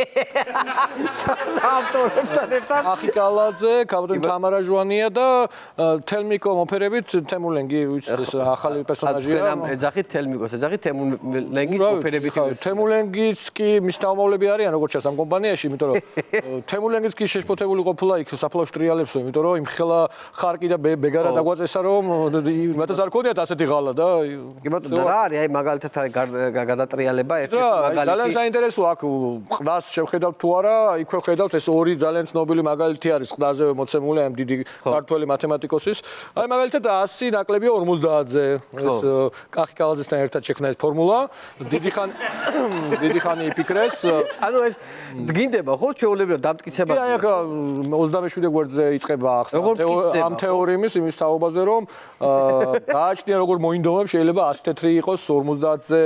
თანაავტორებთან ერთად ახიკალაძე, კაპიტანი თამარა ჟვანია და თელმიკო მოფერებით თემურლენგი ეს ახალი პერსონაჟია ეძახით თელმიკოს ეძახით თემურლენგის მოფერებით თემურლენგიც კი მის თავმოვლები არიან როგორც ჩანს ამ კომპანიაში იმიტომ რომ თემურლენგიც კი შეშფოთებული ყოფილა იქ საფლავში ტრიალებსო იმიტომ რომ იმხელა ხარკი და ბეგარა დაგვაწესა რომ მათაც არ ქონიათ ასეთი ღალა და კი ბატონო რა არის აი მაგალითად გადატრიალება ერთ-ერთი მაგალითი ძალიან საინტერესოა აქ ყდას შევხედავთ თუ არა იქვე ხედავთ ეს ორი ძალიან ცნობილი მაგალითი არის ყდაზე მოცემული ამ დიდი ქართველი მათემატიკოსის აი მაგალითად 100 ნაკლებია 50-ზე ეს კახიკალაძესთან ერთად შექმნა ეს ფორმულა დიდი ხანი იფიქრეს ანუ ეს დგინდება ხო ჩვეულებრივად დამტკიცება კი აი აქ 27 გვერდზე იწყება ახსნა ამ თეორემის იმის თაობაზე რომ გააჩნია როგორ მოინდომებს შეიძლება 100 თეთრი იყოს 50-ზე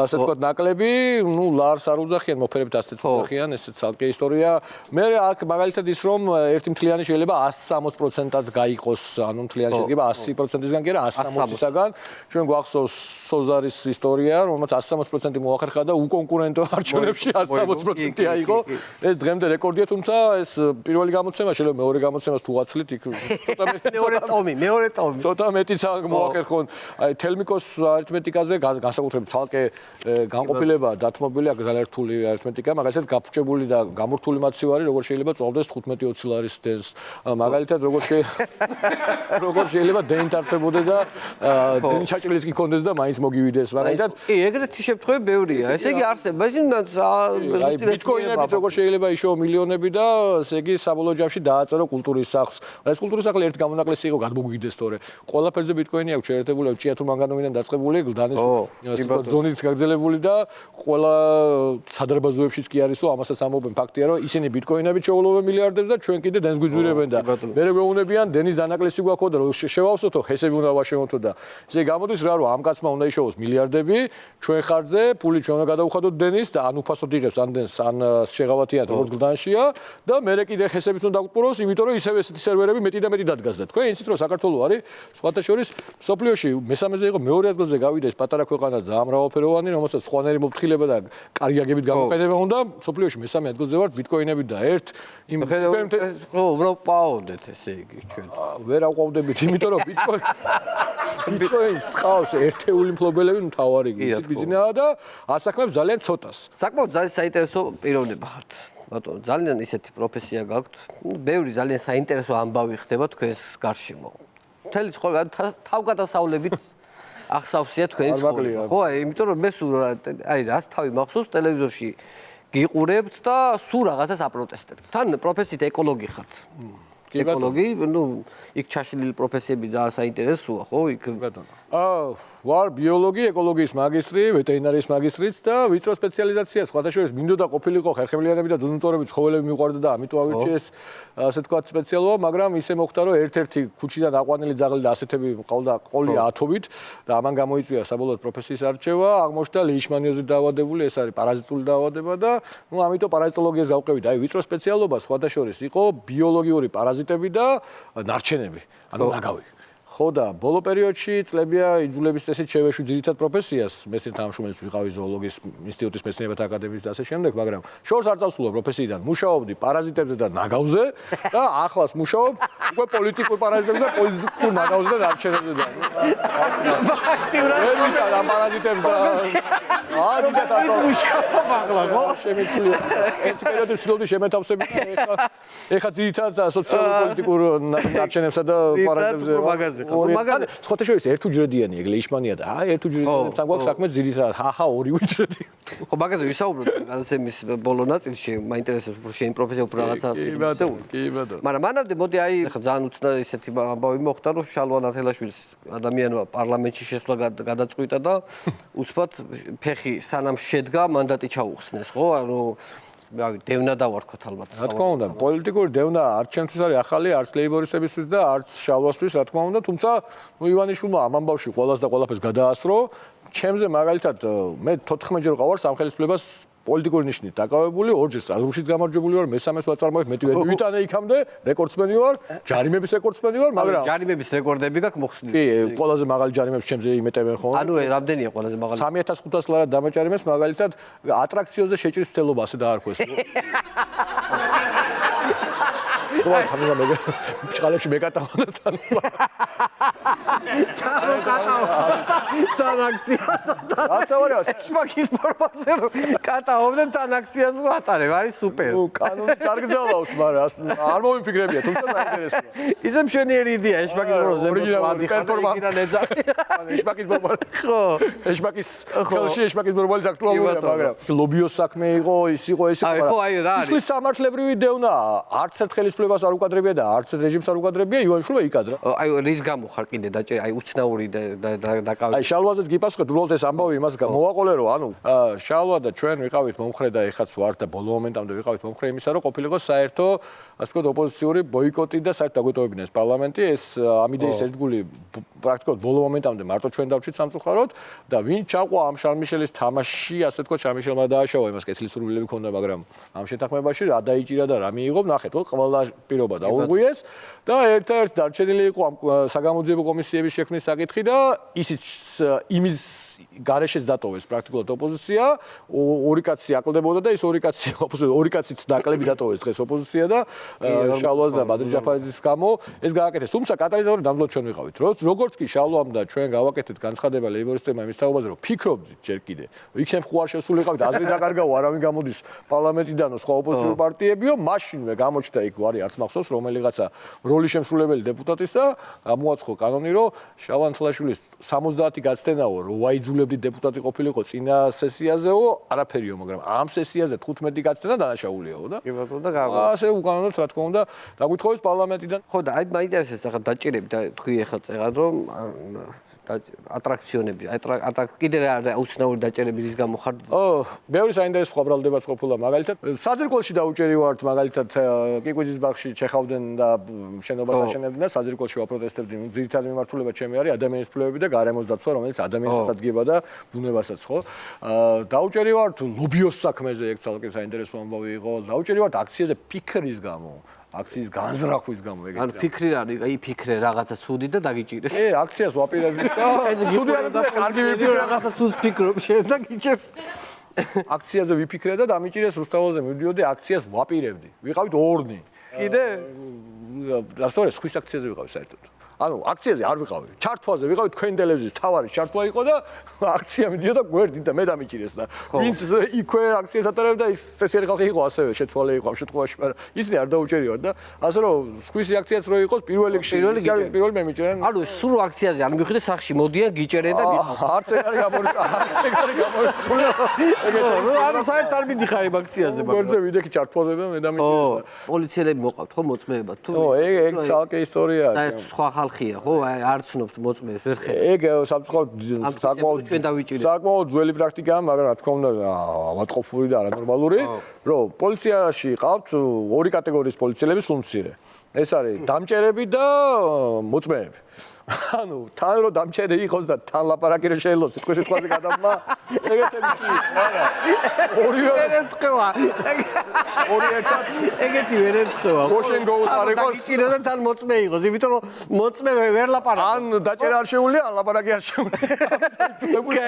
ასე ვთქვათ ნაკლები ნუ ლარს არ უძახიან მოფერებით 100 თეთრი უძახიან ესეც ცალკე ისტორია მე აქ მაგალითად ის რომ ერთი მთლიანი შეიძლება 160%-ად გაიყოს ანუ მთლიანი შეიძლება 100%-ისგან კი არა 160-ისგან ჩვენ გვახსოვს სოზარის ისტორია რომელმაც 160% მოახერხა და უკონკურენტო არჩევნებში 160% აიღო ეს დღემდე რეკორდია თუმცა ეს პირველი გამოცემა შეიძლება მეორე გამოცემას თუ ვაცლით იქ მეორე ტომი ცოტა მეტიც მოახერხონ აი თელმიკოს არითმეტიკაზე განსაკუთრებით ცალკე განყოფილება დათმობილი აქ ძალიან რთული არითმეტიკა მაგალითად გაფუჭებული და გამორთული მაცივარი როგორ შეიძლება წოვდეს 15-20 ლარის დენს მაგალითად როგორ შეიძლება დენი ტარდებოდა და დენი ჩაჭრილიც კი კონდეს და მაინც მოგივიდეს მაგალითად კი ეგრეთი შემთხვევები ბევრია ესე იგი არსება აი ბიტკოინებით როგორ შეიძლება იშო მილიონები და ესე იგი საბოლოო ჯამში დააწერო კულტურის სახლს ეს კულტურის სახლი ერთ გამონაკლისი იყო გადმოგვიგდეს თორე ყველაფერზე ბიტკოინი აქვს შეერთებული ჭიათურ მანგანოიდან დაწყებული გლდანის ზონით გაგრძელებული და ყველა სადარბაზოებშიც კი არისო ამასაც ამობენ ფაქტია რომ ისინი ბიტკოინებით შეულობენ მილიარდებს და ჩვენ კიდე დენს გვიძვირებენ და მე გვეუბნებიან დენის დანაკლისი გვაქვს და რომ შევავსოთო ხესები უნდა ვაშევონთო და ესე გამოდის რა რომ ამ კაცმა უნდა იშოვოს მილიარდები ჩვენ ხარჯზე ფული ჩვენ უნდა გადავუხადოთ დენის და ან უფასოდ იღებს ან დენს ან შეღავათიან როგორც გლდანშია და მე კიდე ხესებით უნდა დავკპუროს იმიტომ რომ ისევ ესეთი სერვერები მეტი და მეტი დადგას და თქვენ იცით რომ საქართველოს არის სხვათა შორის სოფლიოში მესამეზე იყო მეორე ადგილზე გავიდა ეს პატარა ქვეყანა ძალიან მრავალფეროვანი რომელსაც სხვანაირი მოფრთხილება და კარგი აგებით გამოყენება უნდა სოფლიოში მესამე ადგილზე ვართ ბიტკოინებით და ერთ იმ ხო უბრალოდ პაოდეთ ესე იგი ჩვენ ვერ აყვავდებით იმიტომ რომ ბიტკოინს ხავს ერთეული მფლობელები მთავარი იცით ბიზნესა და ასაქმებს ძალიან ცოტას საკმაოდ ძალიან საინტერესო პიროვნება ხართ ბატონო ძალიან ისეთი პროფესია გაქვთ ბევრი ძალიან საინტერესო ამბავი ხდება თქვენს გარშემო მთელი ცხოვრება თავგადასავლებით ახსავსია თქვენი ცხოვრება ხო იმიტომ რომ მე სულ აი რაც თავი მახსოვს ტელევიზორში გიყურებთ და სულ რაღაცას აპროტესტებთ თან პროფესიით ეკოლოგი ხართ ეკოლოგი ნუ იქ ჩაშლილი პროფესიები და საინტერესოა ხო იქ ბატონო ვარ ბიოლოგი, ეკოლოგიის მაგისტრი, ვეტერინარიის მაგისტრიც და ვიწრო სპეციალიზაცია სხვათა შორის მინდოდა ყოფილიყო ხერხემლიანები და ძუძუმწოვრები ცხოველები მიყვარდა და ამიტომ ავირჩიე ეს ასე თქვა სპეციალობა, მაგრამ ისე მოხდა რომ ერთ-ერთი ქუჩიდან აყვანილი ძაღლი და ასეთები მყავდა ყოლია ათობით და ამან გამოიწვია საბოლოოდ პროფესიის არჩევა, აღმოჩნდა ლეიშმანიოზით დაავადებული, ეს არის პარაზიტული დაავადება და ნუ ამიტომ პარაზიტოლოგიას გავყევით. აი ვიწრო სპეციალობა სხვათა შორის იყო ბიოლოგიური პარაზიტები და ნარჩენები, ანუ ნაგავი. ხო და ბოლო პერიოდში წლებია იძულების წესით შევეშვი ძირითად პროფესიას, მეცნიერ თანამშრომელს ვიყავი ზოოლოგიის ინსტიტუტის მეცნიერებათა აკადემიის და ასე შემდეგ, მაგრამ შორს არ წავსულა პროფესიიდან, მუშაობდი პარაზიტებზე და ნაგავზე და ახლაც მუშაობ უკვე პოლიტიკურ პარაზიტებზე და პოლიტიკურ ნაგავზე და არჩევნებზე და ფაქტიურად ამ პარაზიტებზე მუშაობ ახლა ხო შემეცვლია ერთი პერიოდი ვცდილობდი შემეთავსები ეხლა ძირითადად სოციალურ-პოლიტიკურ არჩევნებსა და პარაზიტებზე მაგაზე ხოთე შორის ერთუჯრედიანი ეგ ლეიშმანია და ერთუჯრედიანებთან გვაქვს საქმე ძირითადად ორი უჯრედი ხო მაგაზე ვისაუბროთ გადაცემის ბოლო ნაწილში მაინტერესებს უფრო შენი პროფესია უფრო რაღაცა კი ბატონო მაგრამ მანამდე მოდი ახლა ძალიან უცნაური ისეთი ამბავი მოხდა რომ შალვა ნათელაშვილის ადამიანმა პარლამენტში შესვლა გადაწყვიტა და უცბად ფეხი სანამ შედგა მანდატი ჩაუხსნეს ხო ანუ დევნა დავარქოთ ალბათ. რა თქმა უნდა, პოლიტიკური დევნა არც ჩემთვის არის ახალი, არც ლეიბორისტებისთვის და არც შალვასთვის, რა თქმა უნდა, თუმცა ივანიშვილმა ამ ამბავში ყველას და ყველაფერს გადაასრო. ჩემზე მაგალითად მე 14-ჯერ ვყავარ სამხელისფლებას პოლიტიკური ნიშნით დაკავებული, ორჯერ რუსეთის გამარჯვებული ვარ, მესამეს ვაწარმოებ, მეტი ვერ მივიტანე იქამდე, რეკორდსმენი ვარ, ჯარიმების რეკორდსმენი ვარ, მაგრამ ჯარიმების რეკორდები გაქვს მოხსნილი. კი, ყველაზე მაღალი ჯარიმებს ჩემზე იმეტებენ ხო? ანუ რამდენია ყველაზე მაღალი? 3500 ლარად დამაჯარიმეს, მაგალითად, ატრაქციოზე შეჭრის მცდელობა ასე დაარქვეს. ხო, თამილა მე ჭყალებში მეკატავდა თან. თან აქციას ატარებ. შმაკის ფორმაზე კატაობდნენ თან აქციას რო ატარებ, არის სუპერ. კანონით არ გძალავს, მაგრამ არ მომიფიქრებია, თუმცა საინტერესოა. ისე მშვენიერი იდეა შმაკის ფორმაზე. ორიგინალური პერფორმანსი. შმაკის ფორმალი. ხო. შმაკის ხელში შმაკის ფორმალის აქტუალურია, მაგრამ ლობიოს საქმე იყო, ის იყო ეს იყო. ხო, აი რა არის. ის სამართლებრივი დევნა, არც ერთ ხელისფლებას არ უკადრებია და არც ერთ რეჟიმს არ უკადრებია, ივანიშვილმა იქადრა. აი რის გამო ხარ კიდე დაჭე, აი უცნაური დაკავე. აი შალვაზეც გიპასუხეთ, უბრალოდ ეს ამბავი იმას მოვაყოლე რომ ანუ შალვა და ჩვენ ვიყავით მომხრე და ეხაც ვართ და ბოლო მომენტამდე ვიყავით მომხრე იმისა რომ ყოფილიყო საერთო ასე ვთქვათ ოპოზიციური ბოიკოტი და საერთოდ დაგვეტოვებინეს პარლამენტი ეს ამ იდეის ერთგული პრაქტიკულად ბოლო მომენტამდე მარტო ჩვენ დავჭით სამწუხაროდ და ვინ ჩაყვა ამ შარმიშელის თამაშში ასე ვთქვათ შარმიშელმა დააშავა იმას კეთილი სურვილები ჰქონდა მაგრამ ამ შეთანხმებაში რა დაიჭირა და რა მიიღო ნახეთ ხო ყველა პირობა დაუღვიეს და ერთ-ერთ დარჩენილი იყო ამ საგამოძიებო კომისიების შექმნის საკითხი და ისიც იმის გარეშეც დატოვეს პრაქტიკულად ოპოზიცია, ორი კაცი აკლდებოდა და ეს ორი კაციც დაკლები დატოვეს დღეს ოპოზიცია და შალვას და ბადრი ჯაფარიძის გამო ეს გააკეთეს. თუმცა კატალიზატორი ნამდვილად ჩვენ ვიყავით. როგორც კი შალვამ და ჩვენ გავაკეთეთ განცხადება ლეიბორისტებმა იმის თაობაზე, რომ ფიქრობდით ჯერ კიდე, იქნებ ხوار შესულიყავით, აზრი დაკარგაო, არავინ გამოდის პარლამენტიდანო სხვა ოპოზიციური პარტიებიო, მაშინვე გამოჩნდა იქ ვარი არც მახსოვს რომელიღაცა როლის შემსრულებელი დეპუტატისა, გამოაცხო კანონი, რომ შალვა ნათელაშვილის 70 გაცდენაო, რომ ვაიძულებდი დეპუტატი ყოფილიყო წინა სესიაზეო, არაფერიო, მაგრამ ამ სესიაზე 15 გაცდენა დანაშაულიაო და კი ბატონო და გავა. ასე უკანონოდ რა თქმა უნდა დაგვითხოვეს პარლამენტიდან. ხო და აი მაინტერესებს ახლა დაჭირები და თქვი ახლა წერად რომ ატრაქციონები, კიდე რა უცნაური დაჭერები რის გამო ხარ? ბევრი საინტერესო სხვა ბრალდებაც ყოფილა მაგალითად საძირკველში დაუჭერი ვართ მაგალითად კიკვიძის ბაღში ჩეხავდნენ და შენობას აშენებდნენ და საძირკველში ვაპროტესტებდი. ძირითადი მიმართულება ჩემი არის ადამიანის უფლებები და გარემოს დაცვა, რომელიც ადამიანსაც ადგება და ბუნებასაც ხო. დაუჭერი ვართ ლობიოს საქმეზე, ეგ ცალკე საინტერესო ამბავი იყო. დაუჭერი ვართ აქციაზე ფიქრის გამო. აქციის განზრახვის გამო ეგეთი. ანუ ფიქრი არის, აი ფიქრე რაღაცა ცუდი და დაგიჭირეს. აქციას ვაპირებდი და ცუდი არის და კარგი ვიფიქრე რაღაცა ცუდს ფიქრობ შენ და გიჭერს. აქციაზე ვიფიქრე და დამიჭირეს რუსთაველზე მივდიოდი აქციას ვაპირებდი. ვიყავით ორნი. კიდე? რასწორე სხვის აქციაზე ვიყავი საერთოდ. ანუ აქციაზე არ ვიყავი. ჩართვაზე ვიყავი თქვენ ტელევიზიის თავარი ჩართვა იყო და აქცია მიდიოდა გვერდით და მე დამიჭირეს და ვინც იქვე აქციას ატარებდა ის წესიერი ხალხი იყო ასევე შეცვალე იყო ამ შემთხვევაში, მაგრამ ისინი არ დაუჭერიოთ და ასე რომ სხვისი აქციაც რო იყოს პირველ რიგში პირველ მე მიჭერენ. ანუ სულ აქციაზე არ მივხვდე სახში მოდიან გიჭერენ და არც ეგ არის გამორიცხული. ანუ საერთოდ არ მიდიხარ იმ აქციაზე მაგრამ გვერდზე ვიდექი ჩართვაზე და მე დამიჭირეს. პოლიციელები მოყავთ ხო მოწმეებად თუ? ეგ ცალკე ისტორიაა. საერთოდ სხვა ხალხია ხო? აი არ ცნობთ მოწმეებს ვერ ხედავ. ეგ სამწუხაროდ საკმაოდ ძველი პრაქტიკაა, მაგრამ რა თქმა უნდა ავატყოფური და არანორმალური, რომ პოლიციაში ყავთ ორი კატეგორიის პოლიციელები სულ მცირე. ეს არის დამჭერები და მოწმეები. ანუ თან რო დამჩენე იყოს და თან ლაპარაკი რო შეიძლება სიტყვაზე სიტყვაზე გადავმა ეგეთები კი არა ორივე ვერ ემთხვევა ორი ერთად ეგეთი ვერ ემთხვევა გოშენ გოუს არ იყოს იცი რომ თან მოწმე იყოს იმიტომ რომ მოწმე ვერ ლაპარაკობს ან დაჭერა არ შეუულია ან ლაპარაკი არ შეუულია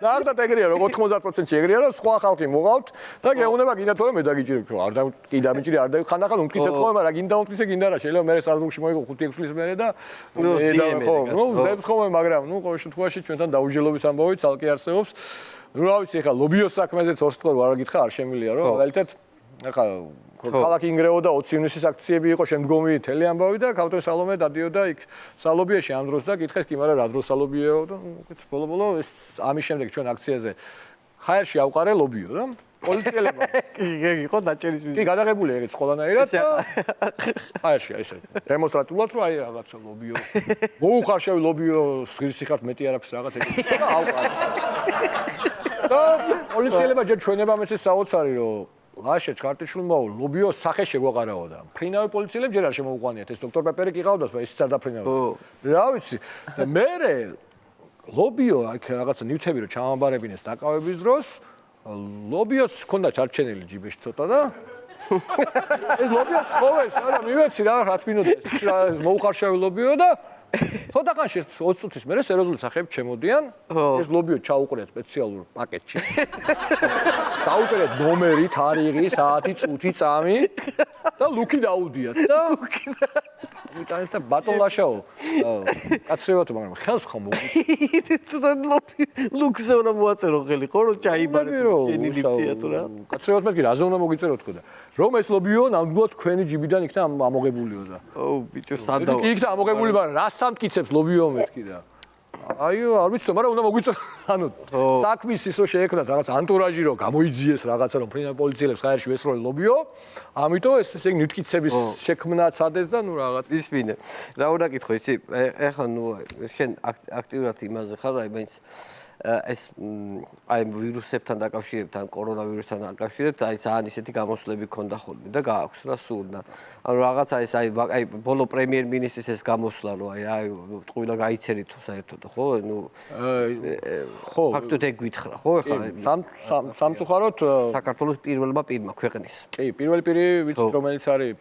კაი და ეგრეა რომ 90% ეგრეა რომ სხვა ხალხი მოყავთ და გეუბნება გინდათ რომ მე დაგიჭირებ რომ არ კი დამიჭირი არ ხანდახან უმტკიცებ ხოლმე მაგრამ გინდა უმტკიცე გინდა რა შეიძლება მე სადგურში მოიგო 5-6 წლის მერე და ხო ნუ ზებს ხოლმე მაგრამ ნუ ყოველ შემთხვევაში ჩვენთან დაუჯელობის ამბავი ცალკე არსებობს ნუ რა ვიცი ხა ლობიოს საქმეზეც ოსტყორ არ გითხრა არ შემილია რომ მაგალითად ხა ქალაქ ინგრეოდა 20 ივნისის აქციები იყო შემდგომი თელი ამბავი და ქავთო სალომე დადიოდა იქ სალობიაში ამ დროს და კითხეს კი მაგრამ რა დროს სალობიეო და ბოლო ეს ამის შემდეგ ჩვენ აქციაზე ჰაერში ავყარე ლობიო და პოლიციელებმა კი იყო დაჭერის კი გადაღებული ეგეც ყველანაირად და ჰაერში აი ესე დემონსტრატულად რომ აი რაღაცა ლობიო მოუხარშავი ლობიო ღირსი ხართ მეტი არაფერს რაღაც ეგეთი და ავყარე და პოლიციელებმა ჯერ ჩვენებამ ესე საოცარი რომ ლაშე ჩქარტიშვილმა ლობიო სახე შეგვაყარაო და ფრინავი პოლიციელებს ჯერ არ შემოუყვანიათ ეს დოქტორ პეპერი კი ყავდას და ისიც არ დაფრინავდა რა ვიცი მე ლობიო აქ რაღაცა ნივთები რომ ჩამაბარებინეს დაკავების დროს ლობიოს ჰქონდა ჩარჩენილი ჯიბეში ცოტა და ეს ლობიოს თხოვეს არა მივეცი რა თქინოდა ეს მოუხარშავი ლობიო და ცოტა ხანში 20 წუთის მერე სერიოზული სახეები ჩემოდიან ეს ლობიო ჩაუყრიათ სპეციალურ პაკეტში დაუწერეთ ნომერი თარიღი საათი წუთი წამი და ლუკი დაუდიათ და ვიტანეს და ბატონ ლაშაო კაცრევათო მაგრამ ხელს ხომ ლუქზე უნდა მოაწერო ხელი ხო რომ ჩაიბარეთ შენი ლიფტია თუ რა კაცრევათ მეთქი რაზე უნდა მოგიწერო თქო და რომ ეს ლობიო ნამდვილად თქვენი ჯიბიდან იქნა ამოღებულიო და ო ბიჭო სადა იქნა ამოღებული მაგრამ რას სამტკიცებს ლობიო მეთქი და აიო არ ვიცი მაგრამ უნდა მოგვიწერო ანუ საქმის ისო შეექმნათ რაღაც ანტურაჟი რომ გამოიძიეს რაღაცა რომ ფრინავი პოლიციელებს ხაერში ვესროლე ლობიო ამიტომ ეს ესე ნიტკიცების შექმნა ცადეს და ნუ რაღაც ისმინე რა უნდა კითხო იცი ეხლა ნუ შენ აქტიურად იმაზე ხარ აი მაინც ეს აი ვირუსებთან დაკავშირებთან კორონავირუსთან დაკავშირებთ აი ძალიან ისეთი გამოსვლები ქონდა ხოლმე და გააქვს რა სურდა ანუ რაღაცა ეს აი ბოლო პრემიერ-მინისტრის ეს გამოსვლა რომ აი ტყუილა გაიცერით საერთოდ ხო ნუ ხო ფაქტობრივად ეგ გითხრა ხო ეხლა სამწუხაროდ საქართველოს პირველმა პირმა ქვეყნის კი პირველი პირი ვიცით რომელიც არის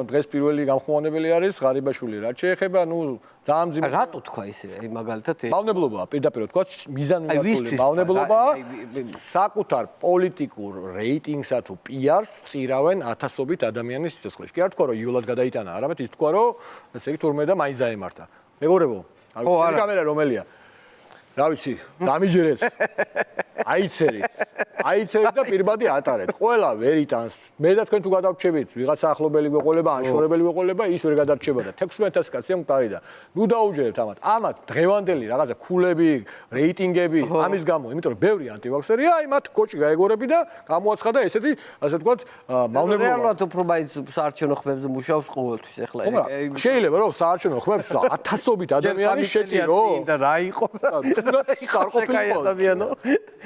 დღეს პირველი გამხმოვანებელი არის ღარიბაშვილი რაც შეეხება ნუ ძალიან მძიმე რატო თქვა ისე აი მაგალითად მავნებლობა პირდაპირ თქვა მიზანმიმართული მავნებლობა საკუთარ პოლიტიკურ რეიტინგსა თუ პიარს წირავენ ათასობით ადამიანის სიცოცხლეში კი არ თქვა რომ იოლად გადაიტანა არამედ ის თქვა რომ ესე იგი თურმე და მაინც დაემართა მეგობრებო აი კამერა რომელია რა ვიცი დამიჯერეთ აიცერით და პირბადი ატარეთ ყველა ვერ იტანს მე და თქვენ თუ გადავრჩებით ვიღაცა ახლობელი გვეყოლება ან შორებელი გვეყოლება ის ვერ გადარჩება და 16000 კაცი ამ მყარი და ნუ დაუჯერებთ ამათ დღევანდელი რაღაცა ქულები რეიტინგები ამის გამო იმიტომ რომ ბევრი ანტივაქსერია აი მათ კოჭი გაეგორები და გამოაცხადა ესეთი ასე ვთქვათ მავნებლობა რეალურად უფრო მაინც საარჩევნო ხმებზე მუშაობს ყოველთვის ეხლა შეიძლება რომ საარჩევნო ხმებს ათასობით ადამიანი შეწირო და რა იყო ხარ ყოფილიყო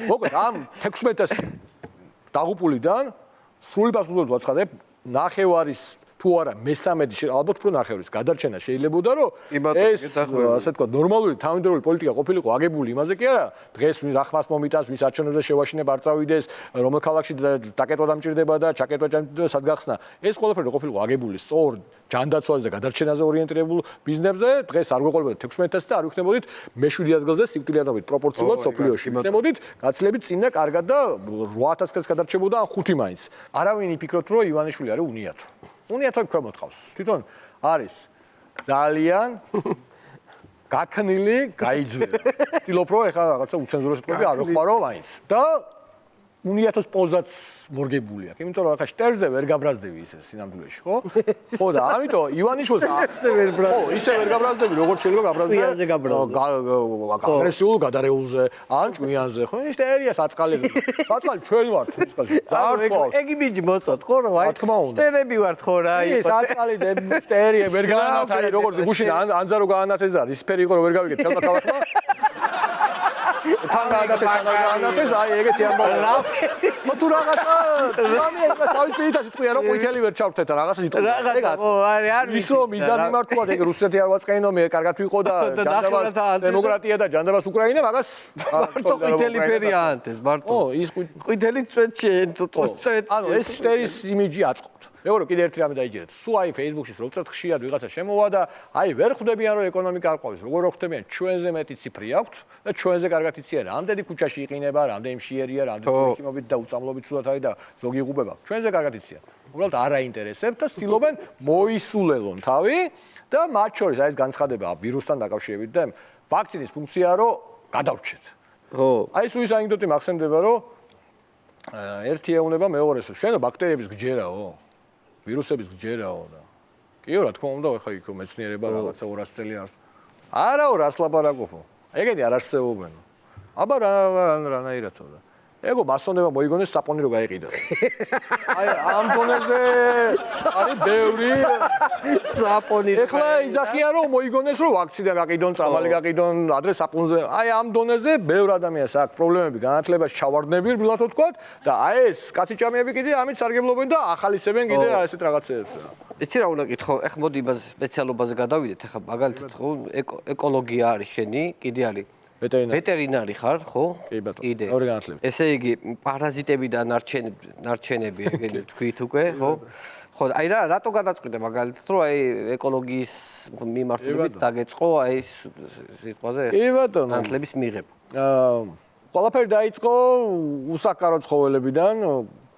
მოკლედ ამ 16000 დაღუპულიდან სრული პასუხისმგებლობა ვაცხადებ ნახევარის თუ არა მესამედი ალბათ უფრო ნახევრის გადარჩენა შეიძლებოდა რომ ეს ასე თქვა ნორმალური თანამედროვე პოლიტიკა ყოფილიყო აგებული იმაზე კი არა დღეს ვინ რახმას მომიტანს ვის არჩევნებზე შევაშინებ არ წავიდეს რომელ ქალაქში დაკეტვა დამჭირდება და ჩაკეტვა ჩამჭირდება სად გახსნა ეს ყველაფერი ყოფილიყო აგებული სწორ ჯანდაცვაზე და გადარჩენაზე ორიენტირებულ ბიზნესზე დღეს არ გვეყოლებოდა 16000 და არ ვიქნებოდით მე-7 ადგილზე სიკვდილიანობით პროპორციულად სოფლიოში ვიქნებოდით გაცილებით წინ და კარგად და 8000 კაცს გადარჩებოდა ან 5 მაინც არავინ იფიქროთ რომ ივანიშვილი არის უნიათო უნიათო ქვემოთყავს თვითონ არის ძალიან გაქნილი გაიძვირა ვთილობ რომ ეხლა რაღაცა უცენზურო სიტყვები არ ვხმარო მაინც და უნიათოს პოზაც მორგებული აქვს იმიტომ რომ ახლა შტერზე ვერ გაბრაზდები ისე სინამდვილეში ხო ხო და ამიტომ ივანიშვილს ისე ვერ გაბრაზდები როგორც შეიძლება გაბრაზდე აგრესიულ გადარეულზე ან ჭვიანზე ხო ისტერია საწყალი ჩვენ ვართ ეგ იმიჯი მოწოთ ხო რა აი შტერები ვართ ხო რა ის საწყალი ისტერია ვერ გაანათარი როგორც გუშინ ანზარო გაანათეს და რისფერი იყო რომ ვერ გავიგეთ თელმა ქალაქმა თან გადათეს აი ეგეთი ამბავი რა თუ რაღაცა რამე ეს თავის პირითაც იტყვია რომ ყვითელი ვერ ჩავთეთ რაღაცა იტყვია ეგაც ისო მიზანმიმართულად ეგ რუსეთი არ ვაწყენინო მე კარგად ვიყო და ჯანდაბას დემოკრატია და ჯანდაბას უკრაინა მაგას მარტო ყვითელი ფერი აანთეს მარტო ის ყვითელი წვეთშენ წვეთ ანუ ეს შტერის იმიჯი აწყობთ მეორე კიდე ერთი რამე დაიჯერეთ სულ აი Facebook-ში როცა ხშირად ვიღაცა შემოვა და აი ვერ ხვდებიან რომ ეკონომიკა არ ყვავის როგორ ხვდებიან ჩვენზე მეტი ციფრი აქვთ და ჩვენზე კარგად იციან რამდენი ქუჩაში იყინება რამდენი მშიერია რამდენი ექიმობით და უწამლობით სულად არის და ზოგი იღუპება ჩვენზე კარგად იციან უბრალოდ არ აინტერესებთ და ცდილობენ მოისულელონ თავი და მათ შორის აი ეს განცხადება ვირუსთან დაკავშირებით და ვაქცინის ფუნქციაა რომ გადავრჩეთ ხო აი ეს ის ანეკდოტი მახსენდება რომ ერთი ეუბნება მეორეს შენო ბაქტერიების გჯერაო ვირუსების გჯერაო და კიო რა თქმა უნდა ხა იქ მეცნიერება რაღაცა 200 წელი არის არაო რას ლაპარაკობო ეგეთი არ არსებობენ აბა რანაირათო და ეგო მასონდება მოიგონეს საპონი რო გაიყიდა აი ამ დონეზე არის ბევრი საპონი ეხლა იძახია რომ მოიგონეს რომ ვაქცინა გაყიდონ წამალი გაყიდონ ადრე საპონზე აი ამ დონეზე ბევრ ადამიანს აქვს პრობლემები განათლებაში ჩავარდნები რბილად ვთქვათ და აი ეს კაციჭამიები კიდე ამით სარგებლობენ და ახალისებენ კიდე ასეთ რაღაცებს იცი რა უნდა კითხო ეხლა მოდი იმას სპეციალობაზე გადავიდეთ ეხლა მაგალითად ხო ეკოლოგია არის შენი კიდე არის ვეტერინარი ხარ, ხო? კი ბატონო. ორი განათლება. ესე იგი, პარაზიტები და ნარჩენები ეგენი თქვით უკვე, ხო? ხო, აი რატო გადაწყვიტე მაგალითად, რომ აი ეკოლოგიის მიმართულებით დაგეწყო აი სიტყვაზე განათლების მიღება. ყველაფერი დაიწყო უსაკარო ცხოველებიდან,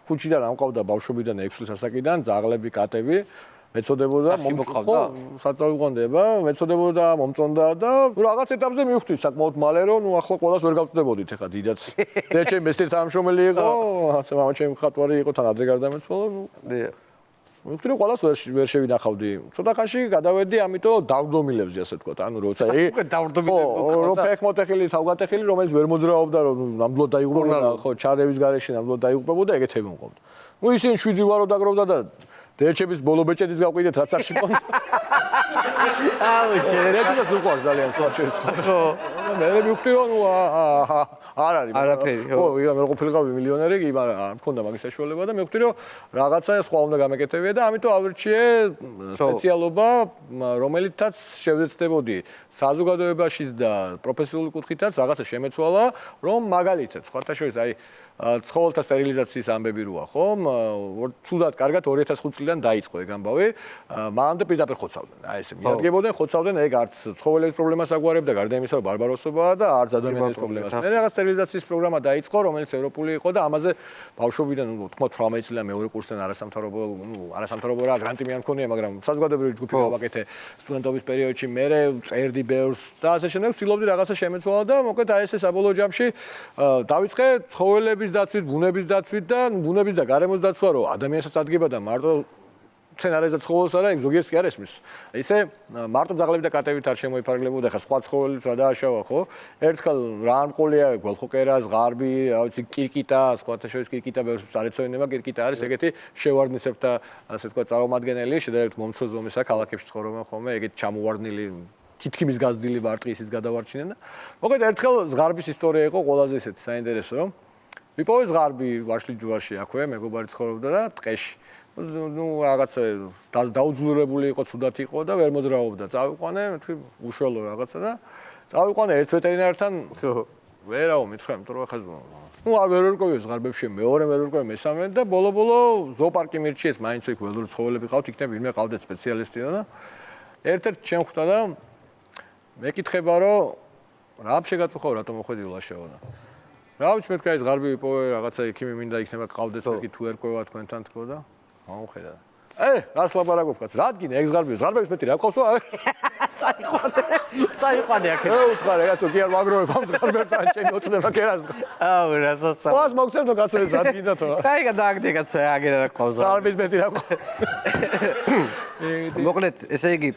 ქუჩიდან ამყავდა ბავშვობიდან 6 წლის ასაკიდან, ძაღლები, კატები. მეწოდებოდა მომწონდა საწავიღონდება მეწოდებოდა მომწონდა და რაღაც ეტაპზე მივხვდი საკმაოდ მალე რომ ნუ ახლა ყველას ვერ გავწდებოდით ეხა დიდაც და ჩემი მესტრი თანამშრომელი იყო მამა ჩემი მხატვარი იყო თან ადრე გარდამეცვალა ნუ მივხვდი რომ ყველას ვერ შევინახავდი ცოტა ხანში გადავედი ამიტომ დავდრომილებზე ასე ვთქვათ ანუ როცა უკვე დავდრომილები რომ ფეხმოთეხილი თავგატეხილი რომელიც ვერ მოძრაობდა რომ ნამდვილად დაიღუპებოდა ხო ჩარევის გარეშე ნამდვილად დაიღუპებოდა ეგეთები მომყავდა ნუ ისინი 7 ვარო დაგროვდა და დეჩების ბოლო ბეჭედის გავყიდეთ რაც ახში კონდა. დეჩებას უყვარს ძალიან სვაშეს. ხო. მე მივხვდი რომ არ არის. არაფერი. ხო, მე ყოფილიყავი მილიონერი, კი, მაგრამ არ მქონდა მაგის საშუალება და მივხვდი რომ რაღაცა სხვა უნდა გამეკეთებია და ამიტომ ავირჩიე სპეციალობა, რომელითაც შევეცდებოდი საზოგადოებაშიც და პროფესიული კუთხითაც რაღაცა შემეცვალა, რომ მაგალითად, სხვათა შორის აი ცხოველთა სტერილიზაციის ამბები როა, ხო? ცუდად კარგად 2005 წლიდან დაიწყო ეგ ამბავი. მანამდე პირდაპირ ხოცავდნენ. აი ესე მიადგებოდნენ, ხოცავდნენ, ეგ არც ცხოველების პრობლემას აგვარებდა, გარდა იმისა, რომ ბარბაროსობაა და არც ადამიანის პრობლემას. მე რაღაც სტერილიზაციის პროგრამა დაიწყო, რომელიც ევროპული იყო და ამაზე ბავშვობიდან, ნუ თქმა 18 წლიდან მეორე კურსიდან არასამთავრობო რა გრანტი მე არ მქონია, მაგრამ საზოგადოებრივი ჯგუფი გავაკეთე სტუდენტობის პერიოდში, მე წერდი ბევრს და ასე შემდეგ, ვცდილობდი რაღაცა შემეცვალა და მოკლედ აი ესე საბოლოო ჯამში დავიწყე ცხოველების დაცვით, ბუნების დაცვით და ბუნების და გარემოს დაცვა, რომ ადამიანსაც ადგება და მარტო სცენარეს და ცხოველს არა, ეგ ზოგიერთს კი არ ესმის. ისე მარტო ძაღლები და კატებით არ შემოიფარგლებოდა, ხა სხვა ცხოველიც რა დააშავა, ხო? ერთხელ რა ამყოლია, გველხოკერა, ზღარბი, რა ვიცი, კირკიტა, სხვათა შორის კირკიტა ბევრს არ ეცოდინება, კირკიტა არის ეგეთი შევარდნისებთა, ასე ვთქვათ, წარმომადგენელი, შედარებით მომცრო ზომისა ქალაქებში ცხოვრობენ ხოლმე, ეგეთი ჩამოვარდნილი თითქმის გაზრდილი ვარტყისის გადავარჩინენ და მოკლედ ერთხელ ზღარბის ისტორია იყო ყველაზე ისეთი საინტერესო, რომ ვიპოვე ზღარბი ვაშლი ჯუაში აქვე, მეგობარი ცხოვრობდა და ტყეში. ნუ რაღაცა დაუძლურებული იყო, ცუდად იყო და ვერ მოძრაობდა. წავიყვანე, მეთქი უშუალო რაღაცა და წავიყვანე ერთ ვეტერინართან. ვერაო, მითხრა, იმიტომ რომ ახლა ნუ ვერ ვერკვევი ზღარბებში, მეორე ვერ ვერკვევი, მესამე და ბოლო-ბოლო ზოოპარკი მირჩიეს, მაინც იქ ველური ცხოველები ყავთ, იქნებ ვინმე ყავდეთ სპეციალისტი და ერთ-ერთ შემხვდა და მეკითხება, რომ რა შეგაწუხავ, რატომ მოხვედი ულაშეო და რა ვიცი მეთქი აი ზღარბი ვიპოვე, რაღაცა ექიმი მინდა იქნება ყავდეთ, მეთქი თუ ერკვევა თქვენთან თქო და მოუხედა. რას ლაპარაკობ კაც? რადგინე ეგ ზღარბების მეტი რა ყავსო? წაიყვანე აქ. უთხარ რაღაცა კი არ მაგროვებ ამ ზღარბებს ან ჩემი ოცნება კერას. აუ რასასა. ყავს მოგცემ და კაცებს რადგინდა თო. კაი გადააგდე კაცო, აგერა რა ყავს. ზღარბების მეტი რა ყავს. მოკლედ, ესე იგი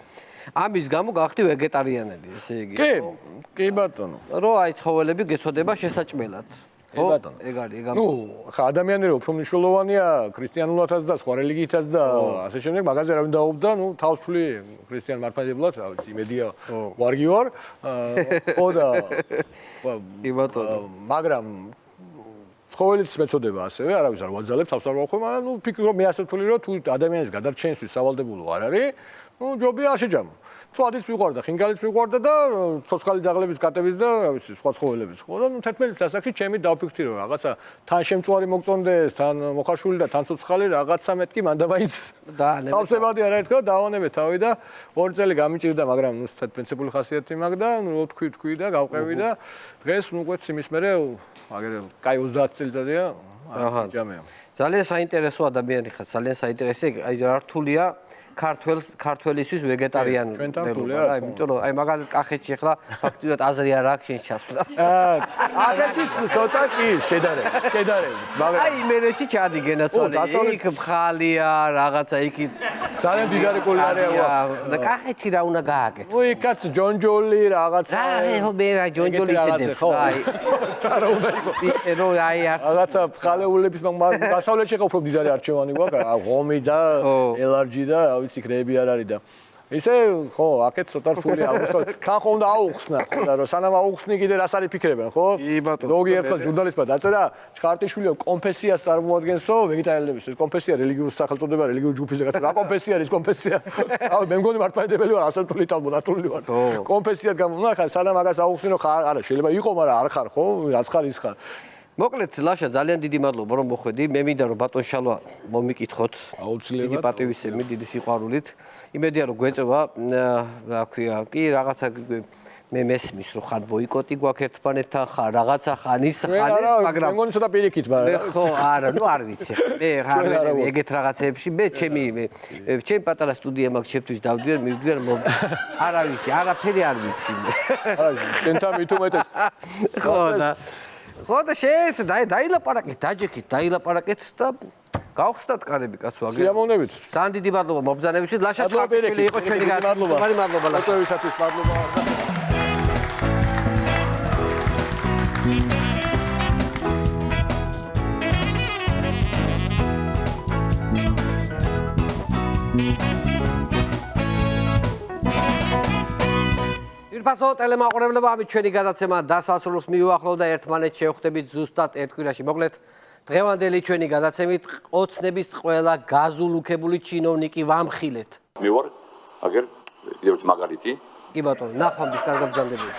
ამის გამო გახდი ვეგეტარიანელი, ესე იგი. კი ბატონო. რო აი ცხოველები გეცოდება შესაჭმელად. ხო? ეგ არის, ეგ. ნუ, ხა ადამიანები უფრო მნიშვნელოვანია ქრისტიანულათაც და სხვა რელიგიითაც და ასე შემდეგ, მაგაზე რა უნდა დაობდა, ნუ თავისუფლი ქრისტიან მართლმადებლად, რა ვიცი, იმედია ვარგი ვარ. ხო და მაგრამ ცხოველიც მეწოდება ასევე, არავის არ ვაძალებ, თავს არ ვახო, მაგრამ ნუ ფიქრობ მე ასე ვთვლი, რომ თუ ადამიანის გადარჩენისთვის სავალდებულო არ არის, ნუ ჯობია არ შეჯამო. ცოდიც მიყვარდა, ხინგალიც მიყვარდა და ცოცხალი ძაღლების კატების და რა ვიცი, სხვა ცხოველების ხო და ნუ თერთმეტის დასაქმში ჩემი დავფიქრდი რომ რაღაცა თან შემწვარი მოგწონდეს, თან მოხარშული და თან ცოცხალი რაღაცა მეთქი მანდა მაინც თავსებადი არა ეთქვა, დავანებე თავი და 2 წელი გამიჭირდა, მაგრამ ნუ სწორედ პრინციპული ხასიათი მაქვს და ნუ თქვი და გავყევი და დღეს ნუ ყვეთ იმის მერე აგერ კაი 30 წელიწადია ჯამეა. ძალიან საინტერესო ადამიანი ხარ, ძალიან საინტერესო, აი რთულია ქართველისთვის ვეგეტარიანული. აი, იმიტომ რომ აი მაგალითად კახეთში ახლა ფაქტიურად აზრი არ აქვს შენ ჩასვლას. კახეთშიც ცოტა ჭირს შედარებით, მაგრამ აი იმერეთში ჩადიგენა ცოტა. იქ მხალია, რაღაცა იქით ძალიან დიდარი კულინარია. და კახეთში რა უნდა გააკეთო? იქაც ჯონჯოლი რაღაცა. ხო, მე რა ჯონჯოლი შედებს. აი. რა უნდა იყოს? რო აი რაღაცა მხალეულების დასავლეთში ხო უფრო დიდარი არჩევანი გვაქვს, ღომი და ელარჯი და ვიცი კრეები არ არის და ისე ხო აქეთ ცოტა რთული აღმოსავლეთ თან ხო უნდა აუხსნა ხო და რომ სანამ აუხსნი კიდე რას არის ფიქრებენ ხო ზოგიერთ ჟურნალისტმა დაწერა ჩხარტიშვილი კონფესიას წარმოადგენსო ვეგეტარიანელების ეს კონფესია რელიგიურ სახელწოდება რელიგიურ ჯგუფის და რა კონფესია არის კონფესია აი მე მგონი მართლმადიდებელი ვარ ასე თვლით ალბათ ვარ კონფესიად გამოვნა ხარ სანამ მაგას აუხსნი რომ ხარ არა შეიძლება იყო მაგრამ არ ხარ ხო რაც ხარ ის ხარ მოკლედ ლაშა ძალიან დიდი მადლობა რომ მოხვედი მე მინდა რომ ბატონ შალვა მომიკითხოთ აუცილებლად დიდი პატივისცემი დიდი სიყვარულით იმედია რომ გვეწევა რა ქვია კი რაღაცა მე მესმის რომ ხარ ბოიკოტი გვაქვს ერთმანეთთან ხარ რაღაცა ხანის მაგრამ მე მგონი ცოტა პირიქით მაგრამ ხო არა ნუ არ ვიცი მე ეგეთ რაღაცეებში მე ჩემი პატარა სტუდია მაქვს ჩემთვის დავდივარ მივდივარ არა ვიცი არაფერი არ ვიცი შენთან მithumetes ხო და ხო და შეეც დაილაპარაკეთ დაჯექით დაილაპარაკეთ და გავხსნათ კარები კაცო აგერ სიამოვნებით ძალიან დიდი მადლობა მობრძანებისთვის ლაშა ჩხარტიშვილი იყო ჩვენი გასწავლარი მადლობა ლაშავისათვის მადლობა ფასო ტელემაყურებლებო ამით ჩვენი გადაცემა დასასრულს მივუახლოვდა ერთმანეთს შევხვდებით ზუსტად ერთ კვირაში მოკლედ დღევანდელი ჩვენი გადაცემით ოცნების ყველა გაზულუქებული ჩინოვნიკი ვამხილეთ მე ვარ აგერ კიდევ მაგალითი კი ბატონო ნახვამდის კარგად ბრძანდებით